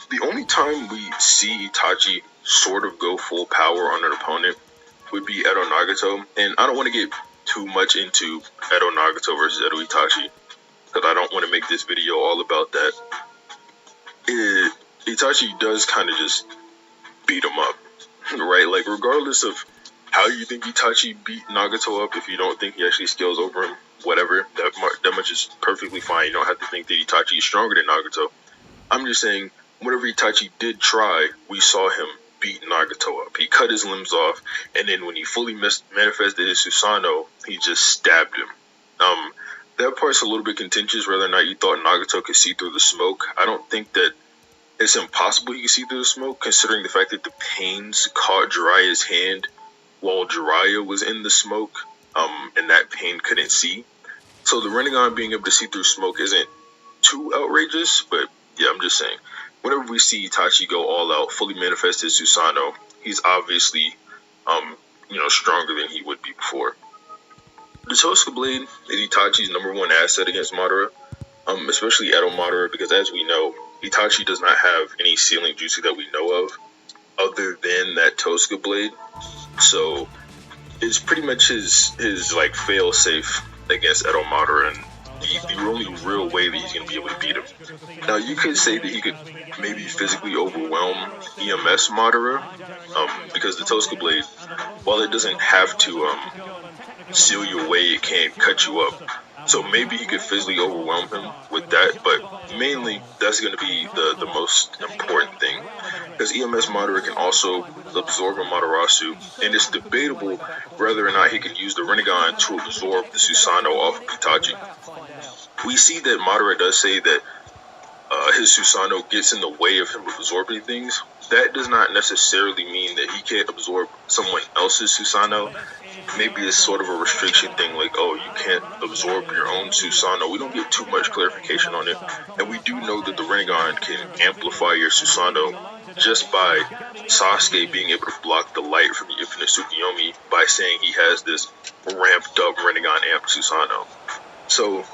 The only time we see Itachi sort of go full power on an opponent would be Edo Nagato. And I don't want to get too much into Edo Nagato versus Edo Itachi, because I don't want to make this video all about that. Itachi does kind of just beat him up, right? Like, regardless of how you think Itachi beat Nagato up, if you don't think he actually scales over him, whatever, that much is perfectly fine. You don't have to think that Itachi is stronger than Nagato. I'm just saying, whenever Itachi did try, we saw him beat Nagato up. He cut his limbs off, and then when he fully manifested his Susanoo, he just stabbed him. That part's a little bit contentious, whether or not you thought Nagato could see through the smoke. I don't think that it's impossible he could see through the smoke, considering the fact that the pains caught Jiraiya's hand while Jiraiya was in the smoke, and that pain couldn't see. So the Rinnegan being able to see through smoke isn't too outrageous, but yeah, I'm just saying, whenever we see Itachi go all out, fully manifest his Susanoo, he's obviously, stronger than he would be before. The Tosuke Blade is Itachi's #1 asset against Madara, especially Edo Madara, because as we know, Itachi does not have any sealing jutsu that we know of, other than that Tosuke Blade. So it's pretty much his like fail safe against Edo Madara, and the only real way that he's gonna be able to beat him. Now you could say that he could maybe physically overwhelm EMS Madara, because the Tosuke Blade, while it doesn't have to seal you away, it can't cut you up. So maybe he could physically overwhelm him with that, but mainly that's going to be the most important thing. Because EMS Madara can also absorb Amaterasu, and it's debatable whether or not he can use the Rinnegan to absorb the Susanoo off of Itachi. We see that Madara does say that his Susanoo gets in the way of him absorbing things. That does not necessarily mean that he can't absorb someone else's Susanoo. Maybe it's sort of a restriction thing, like, oh, you can't absorb your own Susanoo. We don't get too much clarification on it. And we do know that the Rinnegan can amplify your Susanoo just by Sasuke being able to block the light from the Infinite Tsukuyomi by saying he has this ramped up Rinnegan amp Susanoo. So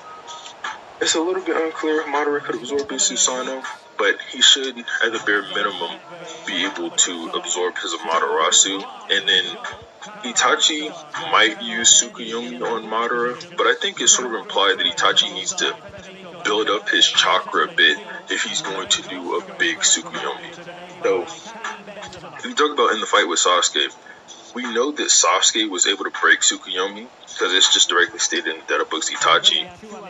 it's a little bit unclear if Madara could absorb his Susanoo, but he should, at the bare minimum, be able to absorb his Amaterasu. And then Itachi might use Tsukuyomi on Madara, but I think it's sort of implied that Itachi needs to build up his chakra a bit if he's going to do a big Tsukuyomi. So, if you talk about in the fight with Sasuke, we know that Sasuke was able to break Tsukuyomi because it's just directly stated in the data books. Itachi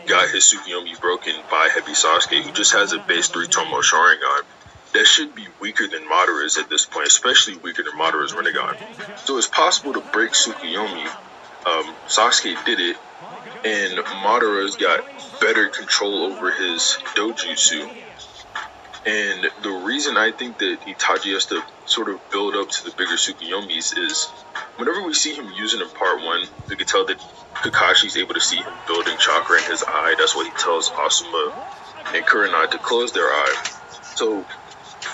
got his Tsukuyomi broken by Heavy Sasuke, who just has a base 3 Tomo Sharingan. That should be weaker than Madara's at this point, especially weaker than Madara's Rinnegan. So it's possible to break Tsukuyomi. Sasuke did it, and Madara's got better control over his dojutsu. And the reason I think that Itachi has to sort of build up to the bigger Tsukuyomis is whenever we see him using in part 1, we can tell that Kakashi's able to see him building chakra in his eye. That's what he tells Asuma and Kurenai to close their eye. So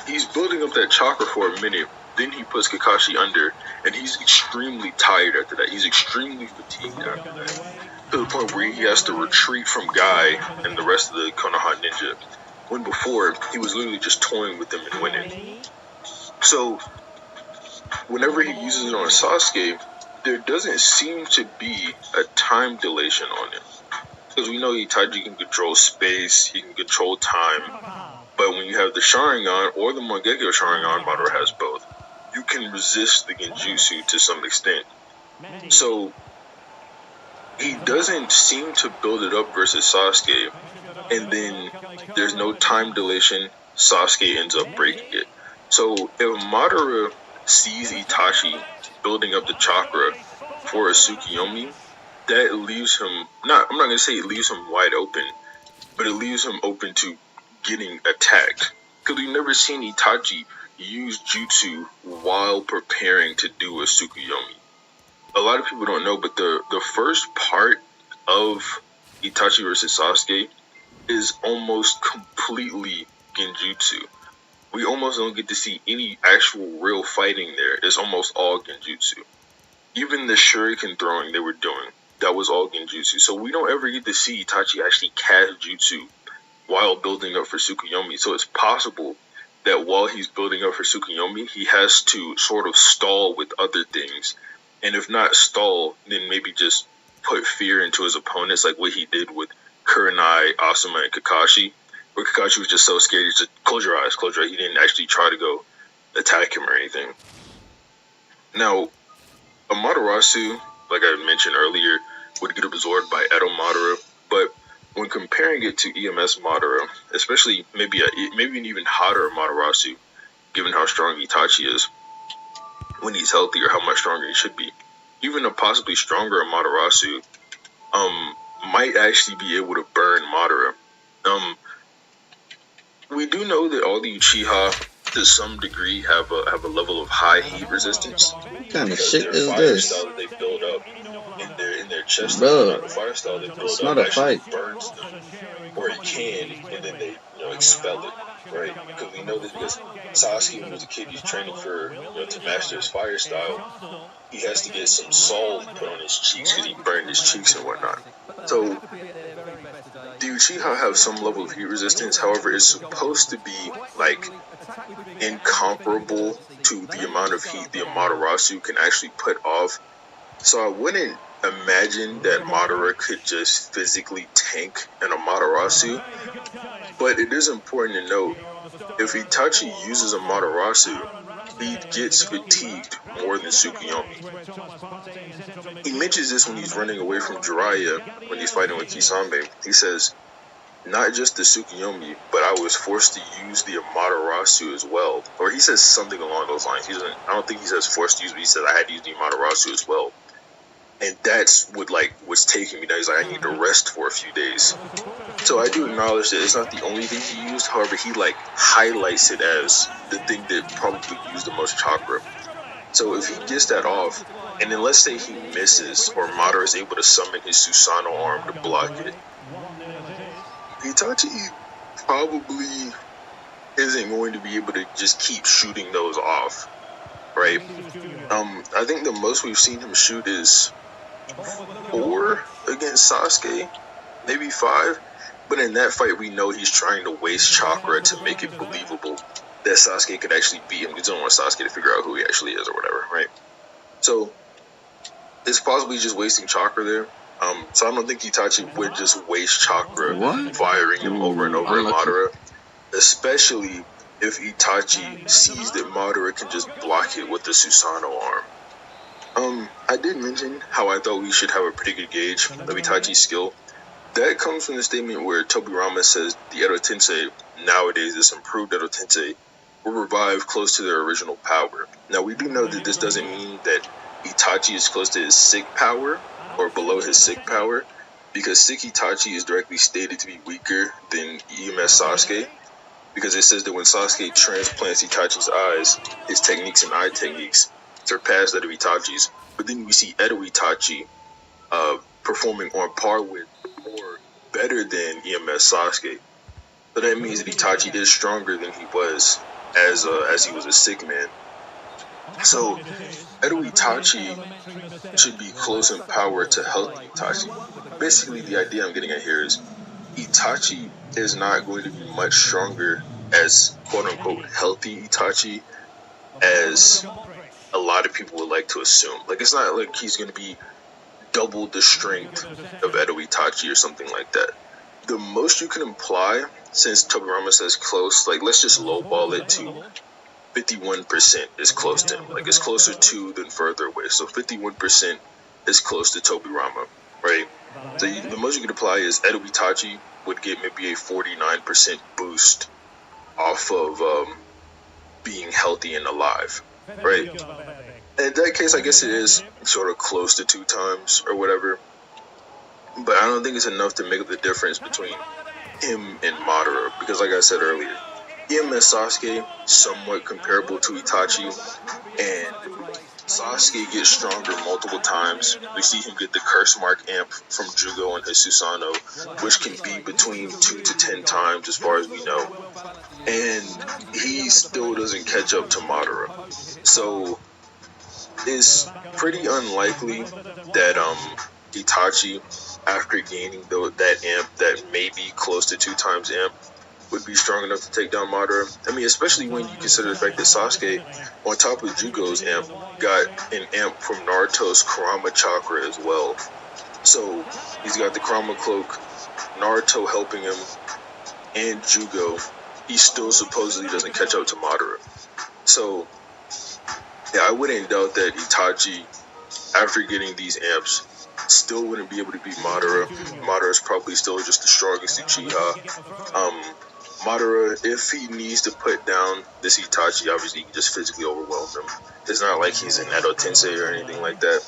he's building up that chakra for a minute, then he puts Kakashi under, and he's extremely tired after that. He's extremely fatigued after that, to the point where he has to retreat from Guy and the rest of the Konoha Ninja, when before he was literally just toying with them and winning. So whenever he uses it on Sasuke, there doesn't seem to be a time dilation on it, because we know Itachi can control space, he can control time. But when you have the Sharingan or the Mangekyo Sharingan, Madara has both, you can resist the Genjutsu to some extent. So he doesn't seem to build it up versus Sasuke, and then there's no time dilation, Sasuke ends up breaking it. So if Madara sees Itachi building up the chakra for a Tsukuyomi, that leaves him, I'm not going to say it leaves him wide open, but it leaves him open to getting attacked. Because we've never seen Itachi use jutsu while preparing to do a Tsukuyomi. A lot of people don't know, but the first part of Itachi versus Sasuke is almost completely Genjutsu. We almost don't get to see any actual real fighting there. It's almost all Genjutsu. Even the shuriken throwing they were doing, that was all Genjutsu. So we don't ever get to see Itachi actually cast jutsu while building up for Tsukuyomi. So it's possible that while he's building up for Tsukuyomi, he has to sort of stall with other things. And if not stall, then maybe just put fear into his opponents, like what he did with Kurenai, Asuma, and Kakashi, where Kakashi was just so scared, he just close your eyes. He didn't actually try to go attack him or anything. Now, Amaterasu, like I mentioned earlier, would get absorbed by Edo Madara, but when comparing it to EMS Madara, especially maybe an even hotter Amaterasu, given how strong Itachi is when he's healthy, or how much stronger he should be, even a possibly stronger Amaterasu might actually be able to burn Madara. We do know that all the Uchiha, to some degree, have a level of high heat resistance. What kind of shit is this? Style that they build up in their chest, bro, the fire style they build it's up not a actually fight. burns them, or it can, and then they expel it, right? Because we know this because Sasuke, when he was a kid, he's training for to master his fire style. He has to get some salt put on his cheeks because he burned his cheeks and whatnot. So the Uchiha have some level of heat resistance. However, it's supposed to be like incomparable to the amount of heat the Amaterasu can actually put off. So I wouldn't imagine that Madara could just physically tank an Amaterasu. But it is important to note, if Itachi uses Amaterasu, he gets fatigued more than Tsukuyomi. He mentions this when he's running away from Jiraiya when he's fighting with Kisame. He says, not just the Tsukuyomi, but I was forced to use the Amaterasu as well. Or he says something along those lines. I don't think he says forced to use, but he says I had to use the Amaterasu as well. And that's what what's taking me down. He's like, I need to rest for a few days. So I do acknowledge that it's not the only thing he used. However, he highlights it as the thing that probably used the most chakra. So if he gets that off, and then let's say he misses, or Madara is able to summon his Susanoo arm to block it, Itachi probably isn't going to be able to just keep shooting those off, right? I think the most we've seen him shoot is 4 against Sasuke, maybe 5. But in that fight, we know he's trying to waste chakra to make it believable that Sasuke could actually beat him. He doesn't want Sasuke to figure out who he actually is or whatever, right? So it's possibly just wasting chakra there. So I don't think Itachi would just waste chakra firing him over and over at Madara, especially if Itachi sees that Madara can just block it with the Susanoo arm. I did mention how I thought we should have a pretty good gauge of Itachi's skill. That comes from the statement where Tobirama says the Edo Tensei, nowadays this improved Edo Tensei, will revive close to their original power. Now we do know that this doesn't mean that Itachi is close to his sick power, or below his sick power, because sick Itachi is directly stated to be weaker than EMS Sasuke, because it says that when Sasuke transplants Itachi's eyes, his techniques and eye techniques surpass that of Itachi's. But then we see Edo Itachi performing on par with or better than EMS Sasuke. So that means that Itachi is stronger than he was as he was a sick man. So Edo Itachi should be close in power to healthy Itachi. Basically, the idea I'm getting at here is Itachi is not going to be much stronger as quote-unquote healthy Itachi as a lot of people would like to assume. It's not like he's going to be double the strength of Edo Itachi or something like that. The most you can imply, since Tobirama says close, let's just lowball it to 51% is close to him. It's closer to than further away. So 51% is close to Tobirama, right? So the most you can apply is Edo Itachi would get maybe a 49% boost off of being healthy and alive, right? In that case, I guess it is sort of close to 2 times or whatever. But I don't think it's enough to make up the difference between him and Madara. Because like I said earlier, EMS Sasuke, somewhat comparable to Itachi. And Sasuke gets stronger multiple times. We see him get the curse mark amp from Jugo and his Susanoo, which can be between 2 to 10 times as far as we know. And he still doesn't catch up to Madara. So it's pretty unlikely that Itachi, after gaining that amp that may be close to 2 times amp, would be strong enough to take down Madara. I mean, especially when you consider the fact that Sasuke, on top of Jugo's amp, got an amp from Naruto's Kurama Chakra as well. So he's got the Kurama Cloak, Naruto helping him, and Jugo. He still supposedly doesn't catch up to Madara. So yeah, I wouldn't doubt that Itachi, after getting these amps, still wouldn't be able to beat Madara. Madara is probably still just the strongest Uchiha. Madara, if he needs to put down this Itachi, obviously he can just physically overwhelm him. It's not like he's an Edo Tensei or anything like that.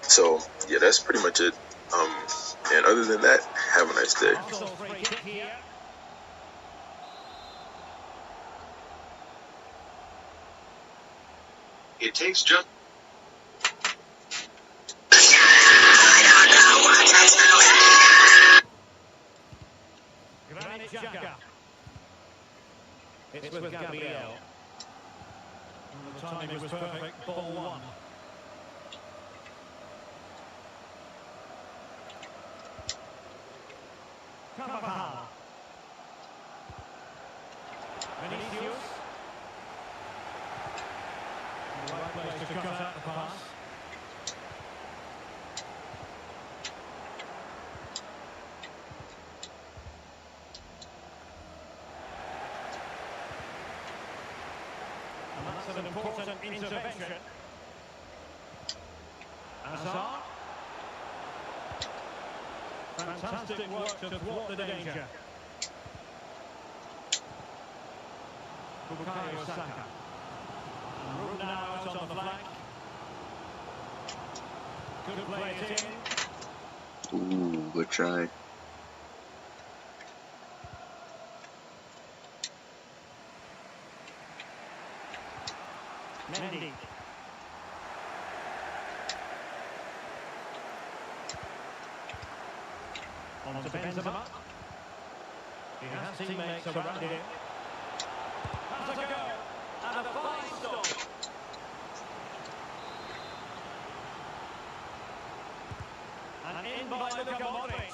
So yeah, that's pretty much it. And other than that, have a nice day. It takes just... It's with Gabriel. And the timing was perfect. Ball 1. Carvajal. Vinicius. The right place to cut out the pass. And that's an important intervention. Hazard. Fantastic work to thwart the danger. Bukayo Saka. And room now out on the flank. Good play it in. Ooh, good try. Mendy. On to Benzema. He has teammates around him. Has a go. And a fine stop. And in by Luka Modric.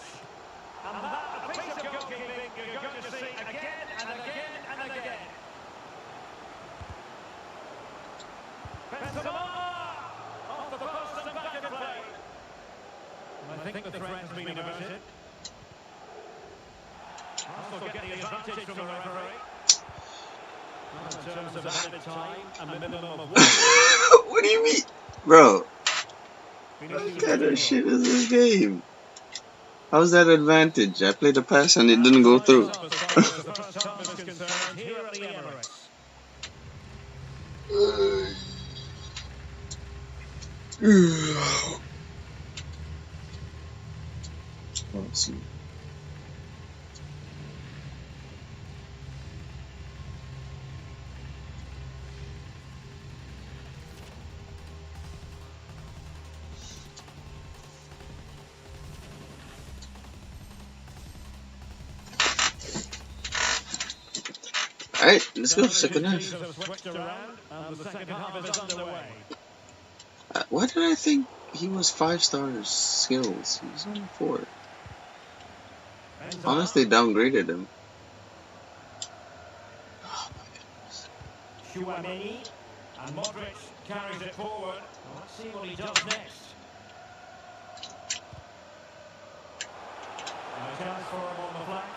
And that, a piece of goalkeeping you're going to see again and again and again. Benzema! Off the post and back in play. And I think the threat has been averted. Arsenal get the advantage from the referee. In terms of added time, a minimum of 1. What do you mean? Bro, what kind of shit is this game? How's that advantage? I played a pass and it didn't go through. Let's see. Alright, let's go, second half. Why did I think he was 5 stars skills? He was only 4. Unless they downgraded him. Oh my goodness. And Modric carries it forward. Let's see what he does next. And a chance for him on the flank.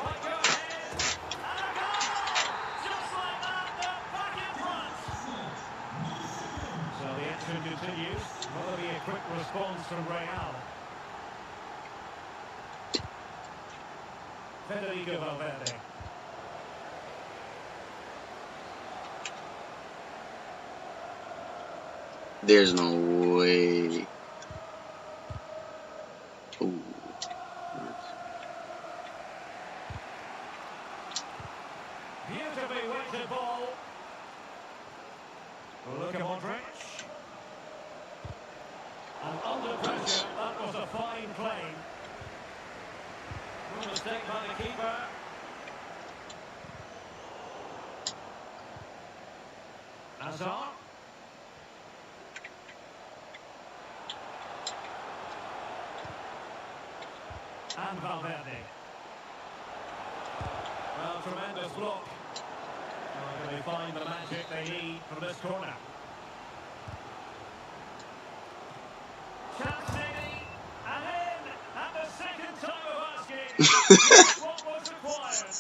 Might go ahead. And a goal! Just like that, they're back in front. So the action continues. Will there be a quick response from Real? Federico Valverde. There's no way. Ooh. Beautifully weighted ball. Look at Modric. And under pressure, that was a fine play. Good mistake by the keeper. Hazard. And Valverde. Well, tremendous block. Well, can they find the magic they need from this corner? Chance maybe, and in, at the second time of asking, what was required.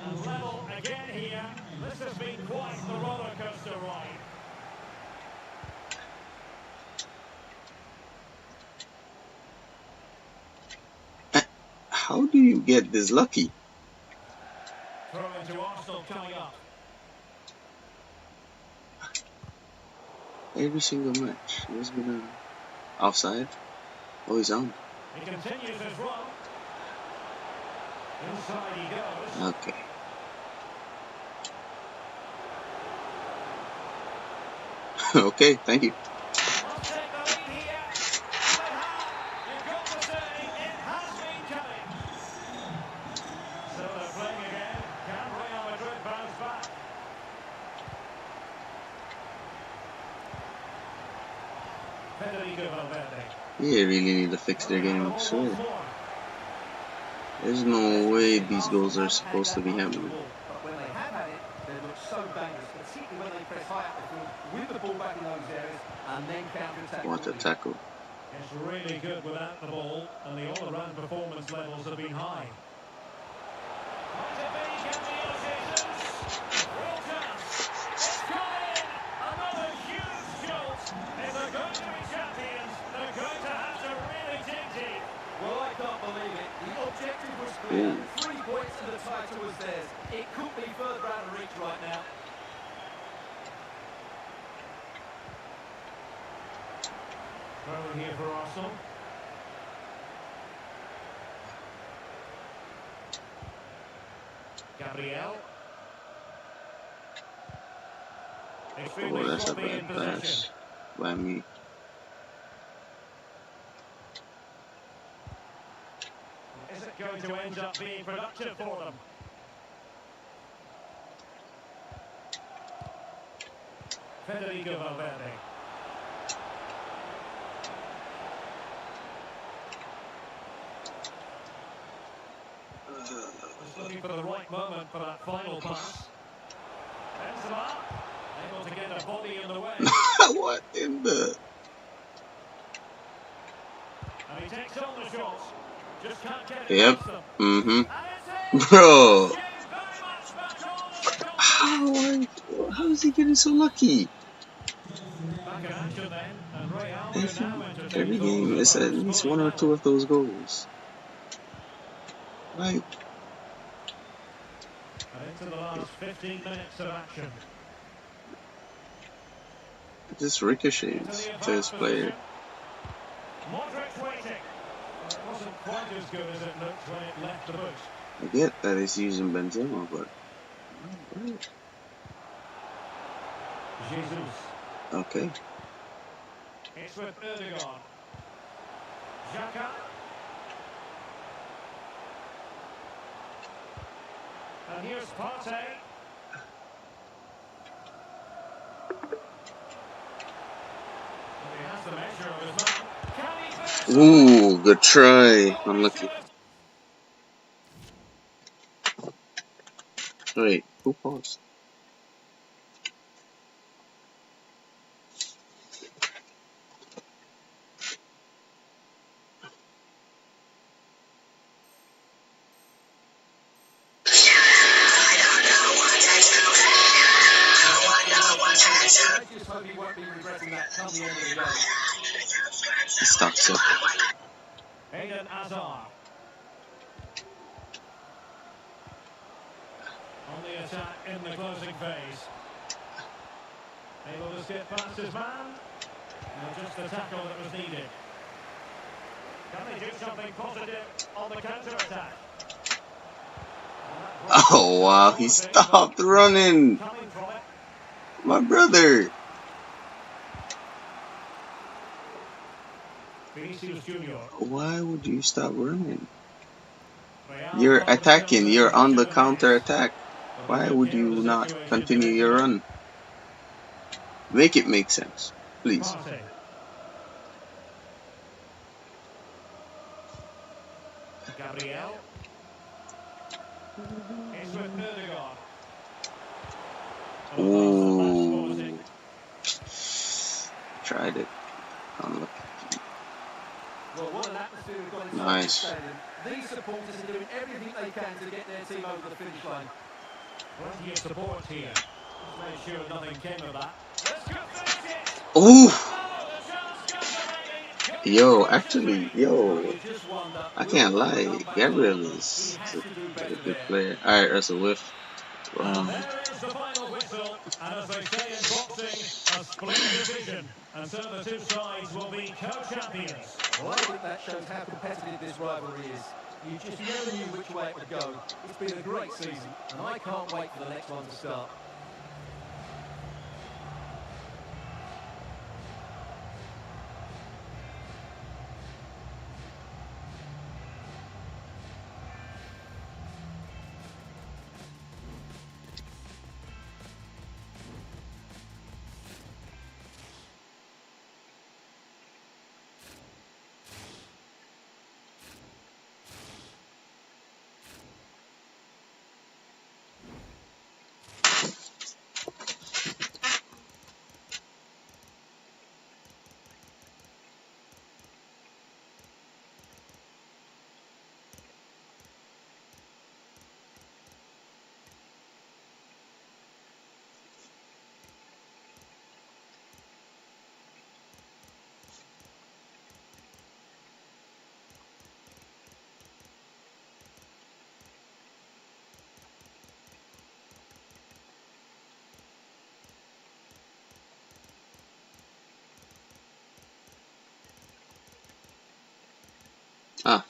And level again here. This has been quite the roller coaster ride. How do you get this lucky? Throw into Arsenal coming up. Every single match. He has been offside. Oh, he's on. He continues his run. Inside he goes. Okay. Okay, thank you. Must take the lead here. You've got to say it has been coming. So they're playing again. Can Real Madrid bounce back? Federico Valverde. Yeah, really need to fix their game, I swear. There's no way these goals are supposed to be happening. But when they have had it, they look so dangerous, particularly when they press high up the field with the ball back in those areas and then counter-attack. What a tackle. It's really good without the ball, and the all-around performance levels have been high. Might it be, can the Lzzzzz? Real chance. It's gone in! Another huge shot! If they're going to be champions, they're going to have to really dig deep. Well, I can't believe it. The objective was clear. 3 points and the title was theirs. It couldn't be further out of reach right now. Throw here for Arsenal. Gabriel. Oh, that's a bad pass by me. Is it going to end up being productive for them? Federico Valverde. Just looking for the right moment for that final pass. Benzema, able to get a body in the way. What in the? And he takes on the shot. Just can't get it Yep. past them. Bro. How is he getting so lucky? Back in action then, and Real now entertain Every game is at least 1 or 2 of those goals. Like, And into the last 15 minutes of action. it just ricochets to his player. Modric waiting. It wasn't quite as good as it looked when it left the boot. I get that he's using Benzema, but Jesus. okay. It's with Erdogan. Xhaka. And here's Partey. He has the measure of his man. Can he finish? Ooh, good try. Unlucky. Wait, who paused? I just hope he won't be regretting that come the end of the game. Stop, so. Eden Hazard. On the attack in the closing phase. Able to skip past his man. And just the tackle that was needed. Can they do something positive on the counter-attack? Oh wow, he stopped running. Coming from it. My brother. Vinicius Junior. Why would you stop running? Real You're on the attacking, counter. you're on the counter attack. Why would you not continue your run? Make it make sense, please. Partey. Gabriel. It's with Erdogan. Ooh. Tried it. Unlucky. Well, what an atmosphere we've got inside Nice. the stadium. These supporters are doing everything they can to get their team over the finish line. Plenty of support here. Just made sure nothing came of that. Let's go finish it! Ooh. Oh, the chance comes remaining. Yo, actually, yo, You just wonder, I can't lie. Gabriel is a good player. Alright, that's a whiff. And there is the final whistle. And as they say in boxing, a split decision. And so the two sides will be co-champions. well, I think that shows how competitive this rivalry is. You just never knew which way it would go. It's been a great season, and I can't wait for the next one to start. Ah.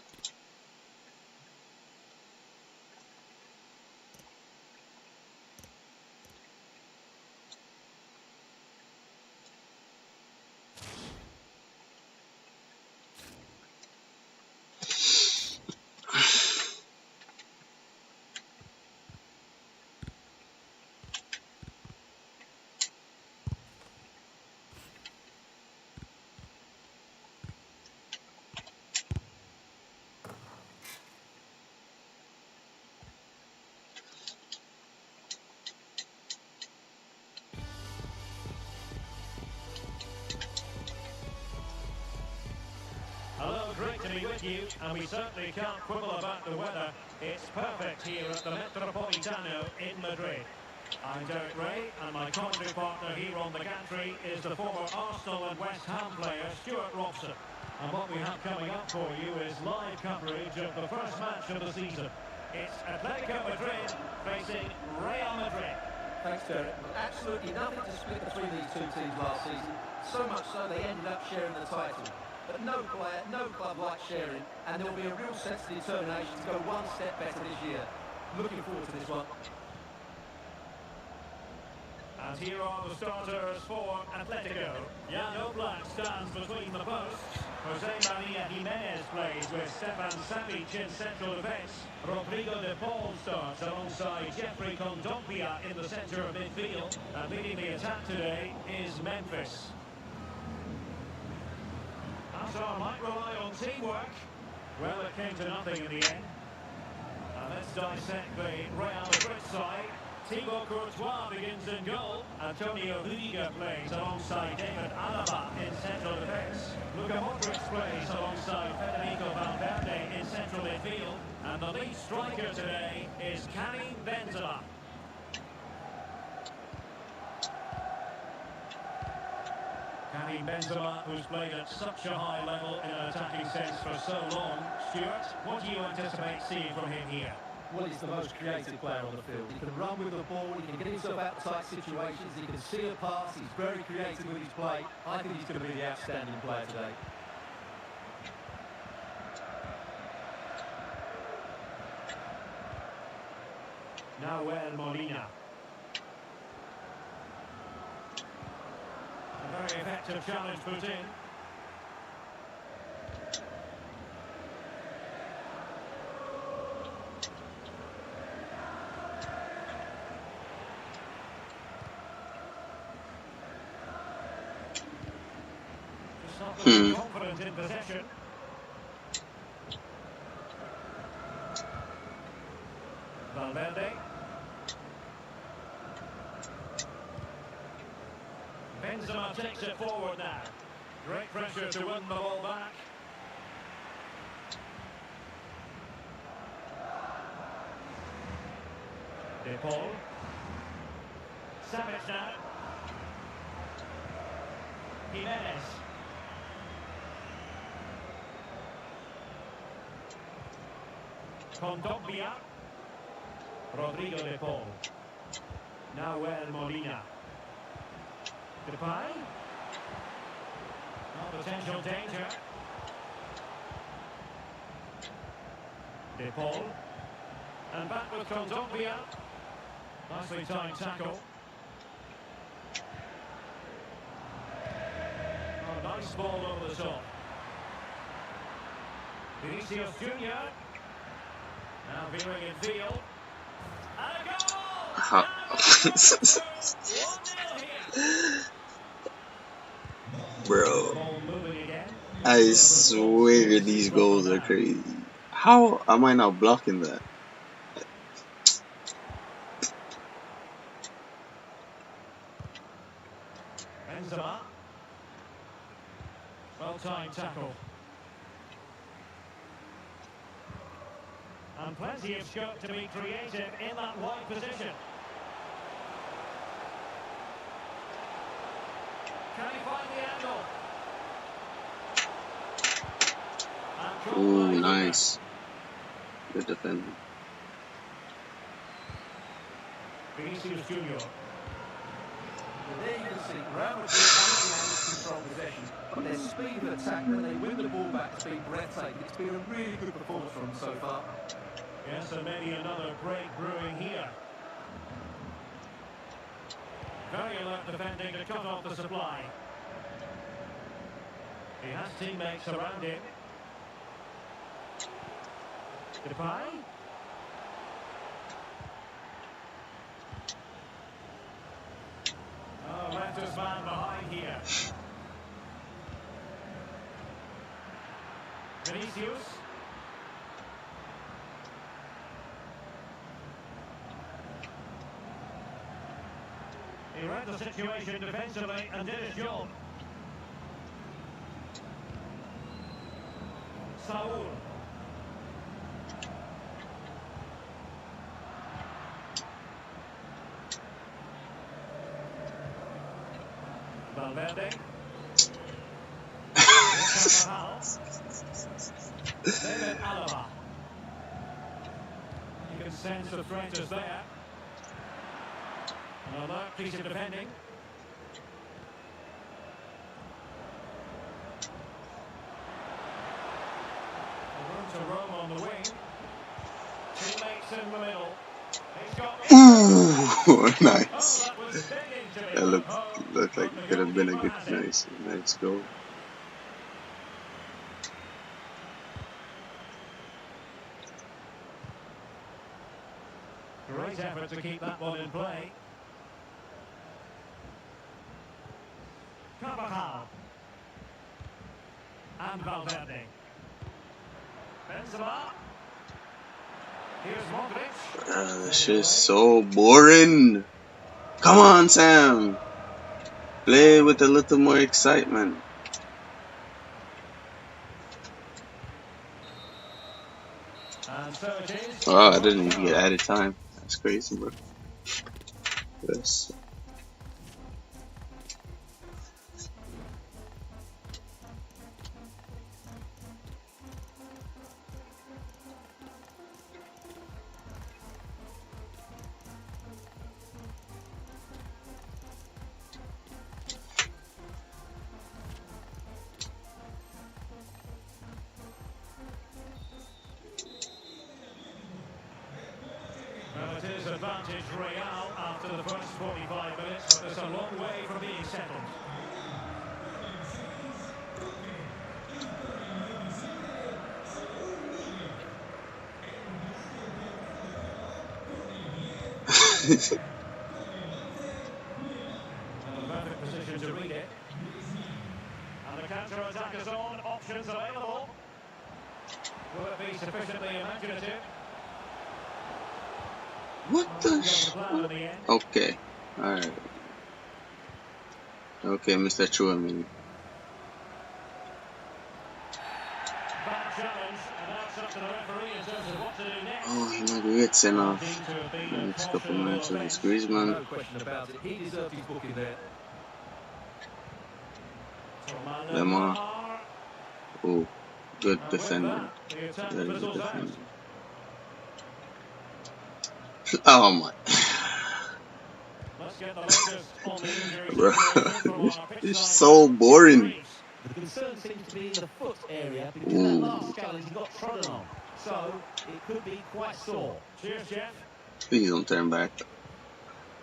Hello, great to be with you, and we certainly can't quibble about the weather. It's perfect here at the Metropolitano in Madrid. I'm Derek Ray, and my commentary partner here on the gantry is the former Arsenal and West Ham player Stuart Robson. And what we have coming up for you is live coverage of the first match of the season. It's Atletico Madrid facing Real Madrid. Thanks, Derek. Absolutely nothing to split between these two teams last season. So much so they ended up sharing the title. But no player, no club likes sharing, and there will be a real sense of determination to go one step better this year. Looking forward to this one. And here are the starters for Atletico. Jan Oblak stands between the posts. Jose Maria Jimenez plays with Stefan Savic in central defence. Rodrigo de Paul starts alongside Jeffrey Kondogbia in the centre of midfield. And leading the attack today is Memphis. Hazard might rely on teamwork. Well, it came to nothing in the end. And let's dissect the Real Madrid side. Thibaut Courtois begins in goal. Antonio Rudiger plays alongside David Alaba in central defence. Luka Modric plays alongside Federico Valverde in central midfield. And the lead striker today is Karim Benzema. Karim Benzema, who's played at such a high level in an attacking sense for so long. Stuart, what do you anticipate seeing from him here? Well, he's the most creative player on the field. He can run with the ball, he can get himself out of tight situations, he can see a pass, he's very creative with his play. I think he's going to be the outstanding player today. Nahuel Molina. A very effective challenge put in. Confident in possession. Valverde. Benzema takes it forward now. Great pressure to win the ball back. De Paul. Savage now. Jimenez. Kondogbia. Rodrigo de Paul. Nahuel Molina. Depay. No potential danger. De Paul. And back with Kondogbia. Nicely timed tackle. Oh, nice ball over the top. Vinicius Junior. Now veering in field. And a goal! Bro, I swear these goals are crazy. How am I not blocking that? Benzema. Well-timed tackle. And plenty of scope to be creative in that wide position. Can he find the angle? Ooh, nice. Good defending. Vinicius Junior. There you can see Real Madrid control possession, but their speed of attack when they win the ball back has been breathtaking. It's been a really good performance from them so far. Yes, and maybe another break brewing here. Very alert defending to cut off the supply. He has teammates around him. Depay. Oh, Raptors man behind here. Vinicius. He read the situation defensively and did his job. Saul. Valverde. David Alaba. You can sense the threat is there. An alert piece of defending. Room to roam on the wing. Teammates in the middle. Ooh, nice. That looked like it could have been a good, nice goal. Great effort to keep that one in play. Carvajal. And Valverde. Benzema. Here's Modric. This shit's so boring. Come on, Sam. Play with a little more excitement. And so it is. Oh, I didn't even get added time. That's crazy, bro. Yes. Well, it is advantage Real after the first 45 minutes, but it's a long way from being settled. And the perfect position to read it. And the counter-attack is on, options available. Will it be sufficiently imaginative? What the sh... Okay. Alright. Okay, Mr. Chouamini. Oh, he might get sent off. Next couple matches against Griezmann. No question about it. He deserved his booking there. Lemar. Oh, good defender. Very good defender. Oh my. Bro, it's so boring. The concern seems to be in the foot area because that last challenge got trodden on. So it could be quite sore. Cheers, Jeff. Please don't turn back.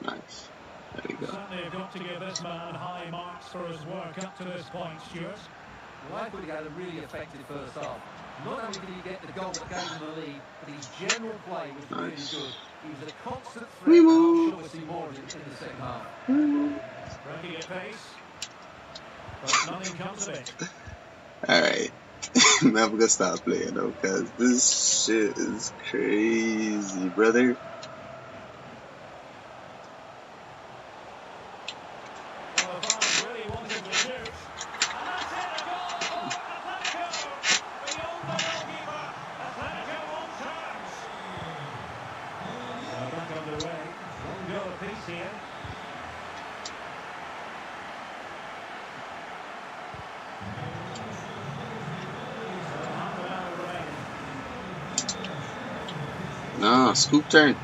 Nice. There we go. Certainly have got to give this man high marks for his work up to this point, Stuart. Well, I thought he had a really effective first half. Not only did he get the goal that gave him the lead, but his general play was really good. He was a constant threat, and I'm sure we'll see more of him in the second half. Breaking at pace, but nothing comes of it. Alright. I'm gonna stop playing though, because this shit is crazy, brother. No, scoop turn.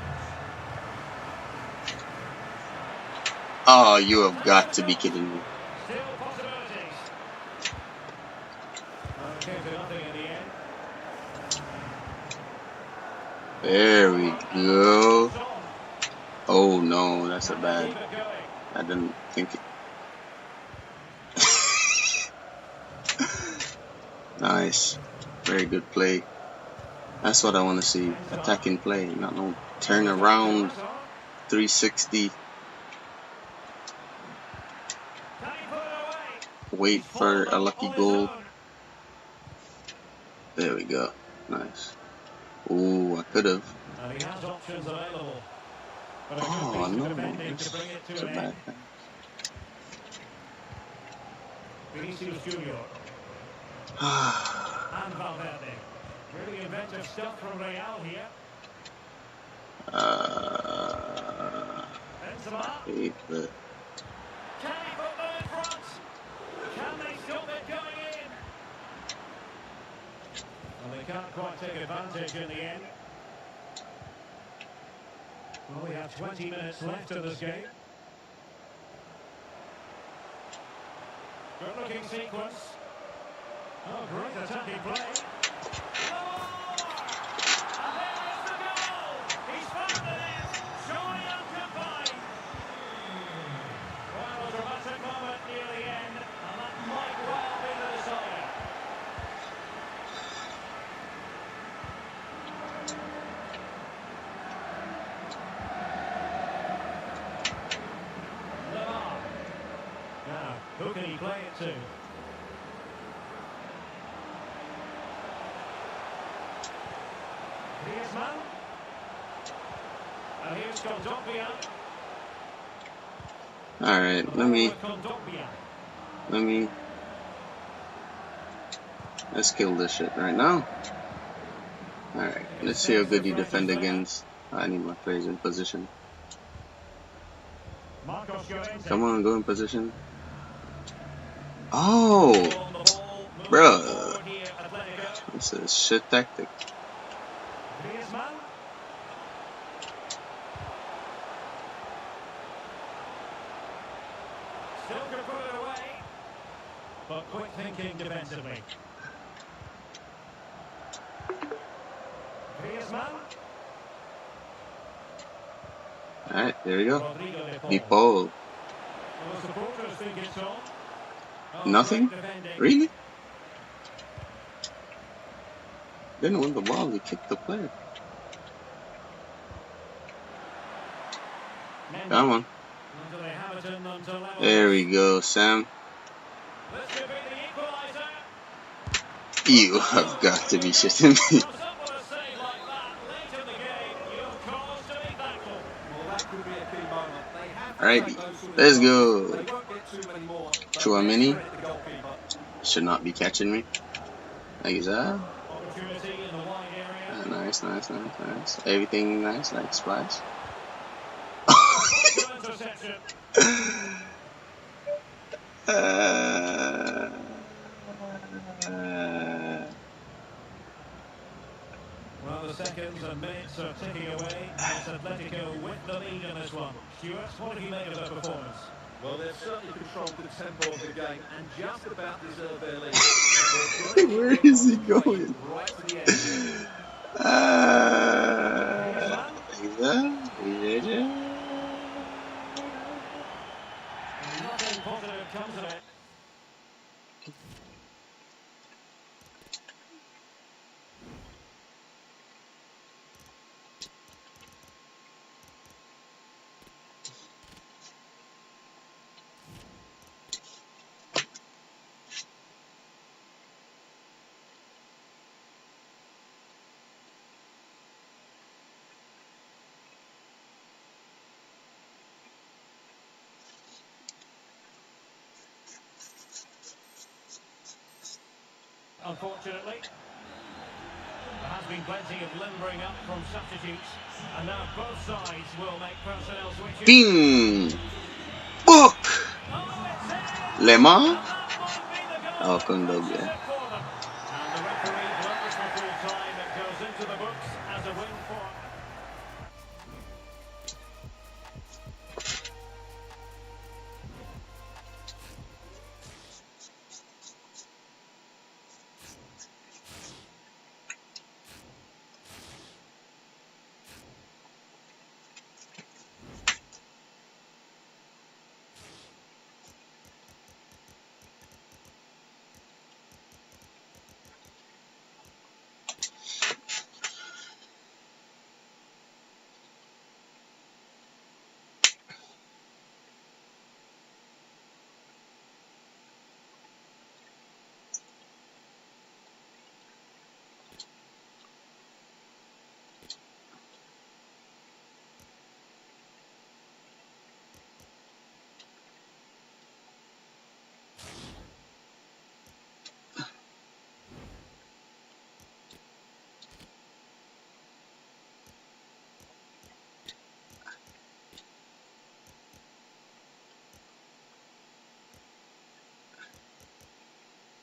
Oh, you have got to be kidding me. There we go. Oh no, that's a bad. I didn't think it. Nice. Very good play. That's what I want to see. Attacking play, not no turn around 360. Wait for a lucky goal. There we go. Nice. Ooh, I could have. Oh no, that's a bad thing. Vinicius Junior. And Valverde. Really inventive stuff from Real here. Wait, but Can he put them in front? Can they stop it going in? Well, they can't quite take advantage in the end. Well, we have 20 minutes left in this game. Good looking sequence. Oh, great attacking play. Oh! And there's the goal! He's found the net! Surely unconfined! Well, a dramatic moment near the end, and that might well be the decider. Now, who can he play it to? Here's Man. And here's Kondogbia. alright, let's kill this shit right now. Alright, let's see how good you defend against. I need my players in position. Come on, go in position. Oh, bruh, this is shit tactic. Still could put it away, but quick thinking defensively. Alright, there we go. People. Nothing? Really? Didn't win the ball, he kicked the player. Come on. There we go, Sam. You have got to be shitting me. Alrighty, let's go. Chouamini should not be catching me. Like that. Nice, nice, nice, nice. Everything nice, like splash. Well, the seconds and minutes are ticking away. It's Atletico with the lead in this one. Stuart, what do you make of their performance? Well, they've certainly controlled the tempo of the game and just about deserved their lead. Where is he going? Right to the end. Nothing positive comes of it. Unfortunately, there has been plenty of limbering up from substitutes, and now both sides will make personnel switches. Bing! Book! Lema? Oh, Kondogbia. And the referee blows for full time. It goes into the books as a win for...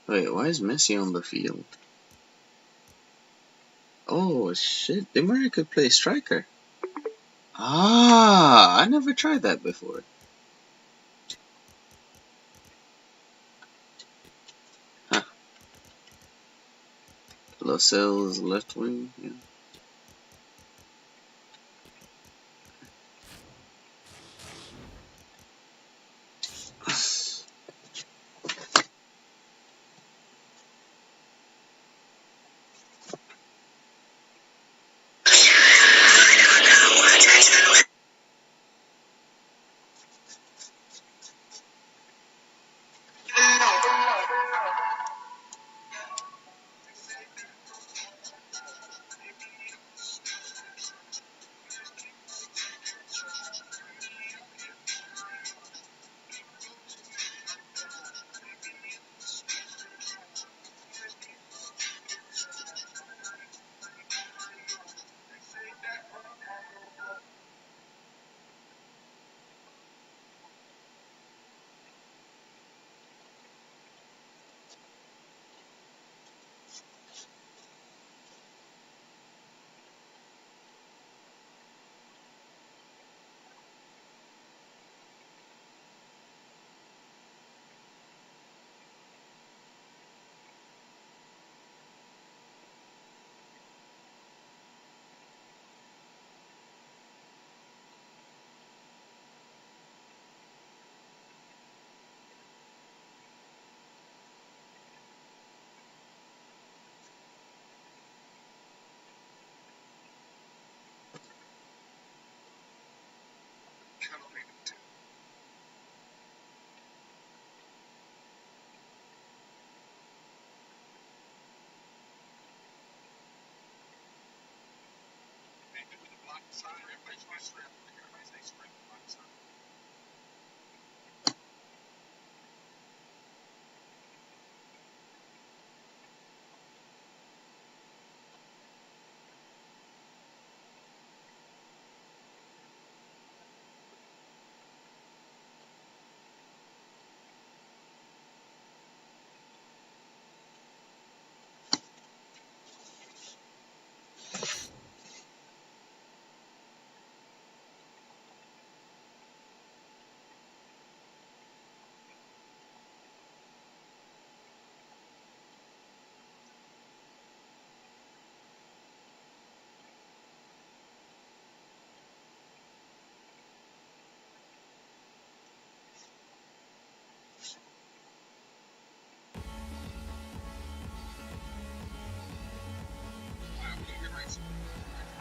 Wait, why is Messi on the field? Oh shit, Di Maria could play striker. Ah, I never tried that before. Huh. Lascelles left wing, yeah.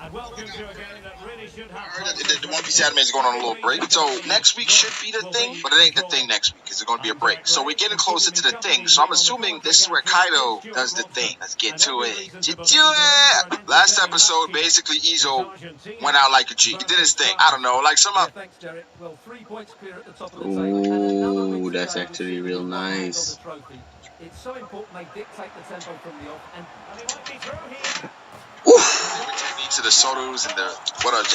And welcome to a game that really should have. I heard that the One Piece anime is going on a little break, so next week should be the thing, but it ain't the thing next week. It's going to be a break. So we're getting closer to the thing. So I'm assuming this is where Kaido does the thing. Let's get to it. Get to it. Last episode, basically, Izo went out like a G. He did his thing. I don't know, like some. Thanks, Derek. Well, 3 points clear at the top of the table. And another win Ooh, to that's go actually this real season. nice. It's so important they dictate the tempo from the off. And he might be through here. Techniques of the Sotos and the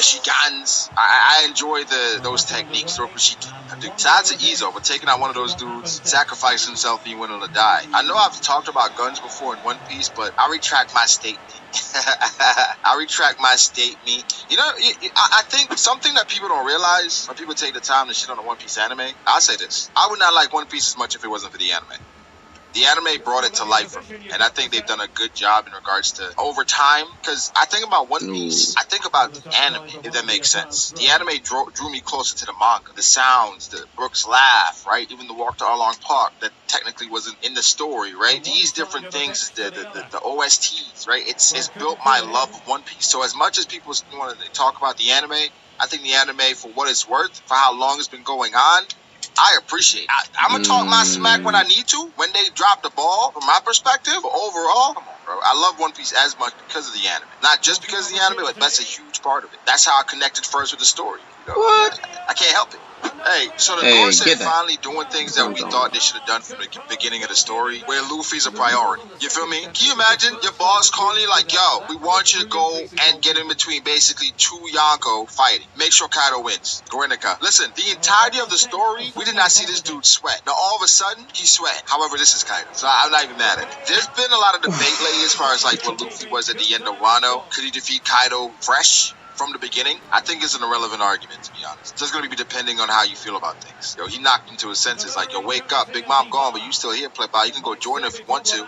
Shigans. I enjoy those techniques. Shout to Izo for taking out one of those dudes, sacrifice himself, being willing to die. I know I've talked about guns before in One Piece, but I retract my statement. I retract my statement. You know, I think something that people don't realize when people take the time to shit on a One Piece anime. I'll say this: I would not like One Piece as much if it wasn't for the anime. The anime brought it to life for me, and I think they've done a good job in regards to over time. Because I think about One Piece, I think about the anime, if that makes sense. The anime drew me closer to the manga. The sounds, the Brooks laugh, right? Even the walk to Arlong Park that technically wasn't in the story, right? These different things, the OSTs, right? It's built my love of One Piece. So as much as people want to talk about the anime, I think the anime, for what it's worth, for how long it's been going on, I appreciate it. I'm going to talk my smack when I need to, when they drop the ball, from my perspective. But overall, come on, bro. I love One Piece as much because of the anime. Not just because of the anime, but that's a huge part of it. That's how I connected first with the story. You know? What? I can't help it. Hey, so the Hey, Norse are get that. finally doing things that we thought they should have done from the beginning of the story, where Luffy's a priority. You feel me? Can you imagine your boss calling you like, yo, we want you to go and get in between basically two Yonko fighting. Make sure Kaido wins. Guernica. Listen, the entirety of the story, we did not see this dude sweat. Now, all of a sudden, he's sweating. However, this is Kaido, so I'm not even mad at it. There's been a lot of debate lately as far as like what Luffy was at the end of Wano. Could he defeat Kaido fresh from the beginning? I think it's an irrelevant argument, to be honest. It's just going to be depending on how you feel about things. Yo, he knocked him to his senses like, yo, wake up. Big Mom gone, but you still here, play by. You can go join her if you want to.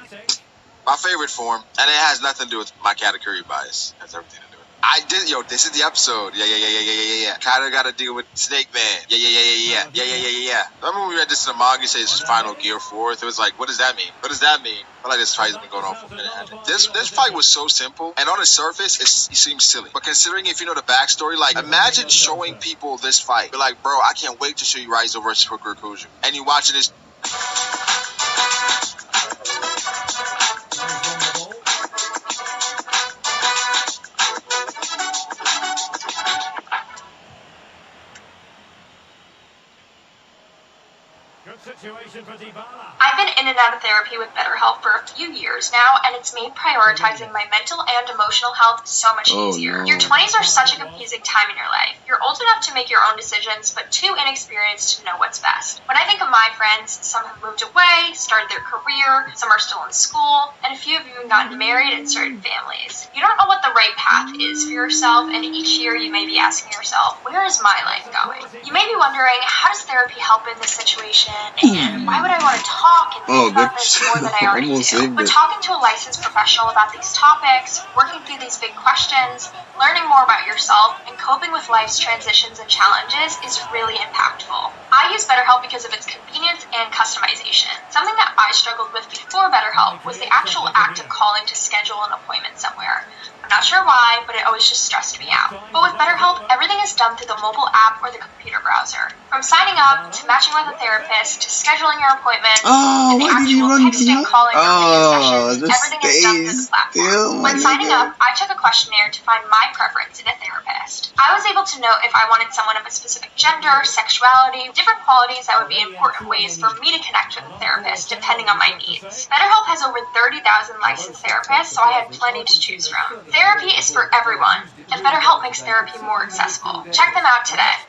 My favorite form, and it has nothing to do with my Katakuri bias. It has everything to do with it. I did, yo, this is the episode. Yeah. Kaido got to deal with Snake Man. Yeah. Remember when we read this in the manga, say this is final Gear 4th? It was like, what does that mean? What does that mean? I feel like this fight has been going on for a minute. This fight was so simple, and on the surface, it seems silly. But considering if you know the backstory, like, imagine showing people this fight. Be like, bro, I can't wait to show you Raizo versus Fukurokuju. And you watching this. I've been in and out of therapy with BetterHelp for a few years now, and it's made prioritizing my mental and emotional health so much easier. Your 20s are such a confusing time in your life. You're old enough to make your own decisions, but too inexperienced to know what's best. When I think of my friends, some have moved away, started their career, some are still in school, and a few have even gotten married and started families. You don't know what the right path is for yourself, and each year you may be asking yourself, where is my life going? You may be wondering, how does therapy help in this situation, and why would I want to talk and think about this more than I already do? But talking to a licensed professional about these topics, working through these big questions, learning more about yourself, and coping with life's transitions and challenges is really impactful. I use BetterHelp because of its convenience and customization. Something that I struggled with before BetterHelp was the actual act of calling to schedule an appointment somewhere. I'm not sure why, but it always just stressed me out. But with BetterHelp, everything is done through the mobile app or the computer browser. From signing up, to matching with a therapist, to scheduling your appointment, and the actual texting, calling, or video sessions, everything is done through the platform. When signing up, I took a questionnaire to find my preference in a therapist. I was able to know if I wanted someone of a specific gender, sexuality, different qualities that would be important ways for me to connect with a therapist, depending on my needs. BetterHelp has over 30,000 licensed therapists, so I had plenty to choose from. Therapy is for everyone, and BetterHelp makes therapy more accessible. Check them out today.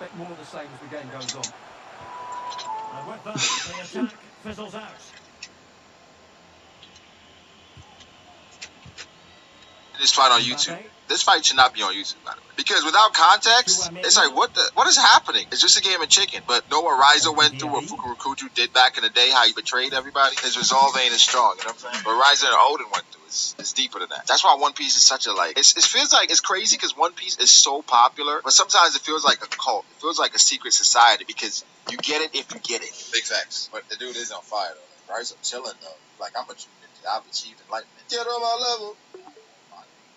This fight on YouTube. This fight should not be on YouTube, by the way. Because without context, it's like, what is happening? It's just a game of chicken. But know what Raizo went through, what Fukurokuju did back in the day, how he betrayed everybody? His resolve ain't as strong, you know what I'm saying? But Raizo and Odin went through it's deeper than that. That's why One Piece is such a, like, it feels like, it's crazy because One Piece is so popular, but sometimes it feels like a cult. It feels like a secret society because you get it if you get it. Big facts. But the dude is on fire, though. Raizo chilling, though. Like, I've achieved enlightenment. Get on my level.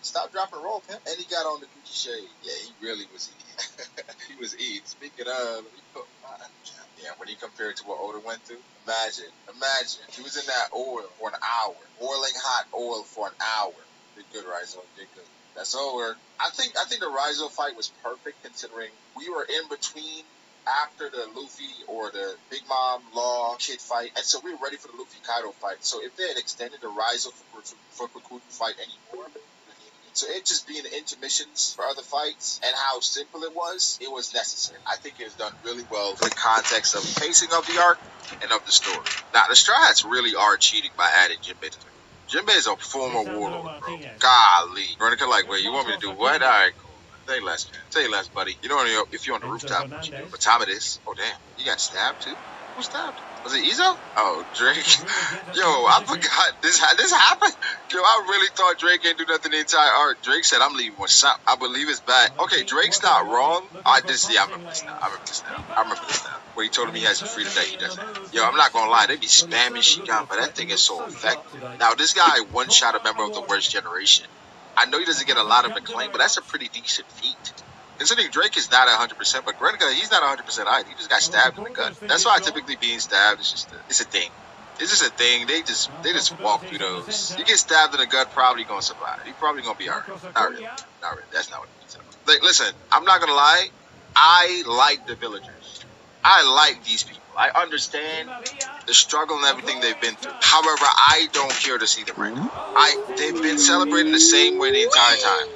Stop, drop, and roll, pimp. And he got on the Gucci shade. Yeah, he really was eating. He was eating. Speaking of, yeah, when you compare it to what Oda went through, imagine. He was in that oil for an hour. Boiling hot oil for an hour. Did good, Raizo. Did good. That's over. I think the Raizo fight was perfect considering we were in between after the Luffy or the Big Mom Law Kid fight, and so we were ready for the Luffy Kaido fight. So if they had extended the Raizo for Fukurokuju fight anymore, so it just being the intermissions for other fights and how simple it was necessary. I think it was done really well for the context of the pacing of the arc and of the story. Now, the Straw Hats really are cheating by adding Jinbei to it. Jinbei is a former warlord, bro. Golly. Veronica, like, wait, you want me to do what? All right, cool. Say less, man. Say less, buddy. You know, if you're on the rooftop, what time it is? Oh, damn. You got stabbed, too? Who stabbed? Was it Izzo? Oh, Drake. Yo, I forgot this happened. Yo, I really thought Drake ain't do nothing the entire arc. Drake said, I'm leaving with something. I believe it's back. Okay, Drake's not wrong. I remember this now. Where he told him he has a free today, he doesn't. Yo, I'm not gonna lie, they be spamming Shigan, but that thing is so effective. Now, this guy one-shot a member of the worst generation. I know he doesn't get a lot of acclaim, but that's a pretty decent feat. Considering Drake is not 100%, but Grenica, he's not 100% either. He just got stabbed in the gut. That's why typically being stabbed is just it's a thing. It's just a thing. They just walk through those. You get stabbed in the gut, probably gonna survive. You're probably gonna be alright. Not really. That's not what it means. Like, listen, I'm not gonna lie. I like the villagers. I like these people. I understand the struggle and everything they've been through. However, I don't care to see them right now. They've been celebrating the same way the entire time.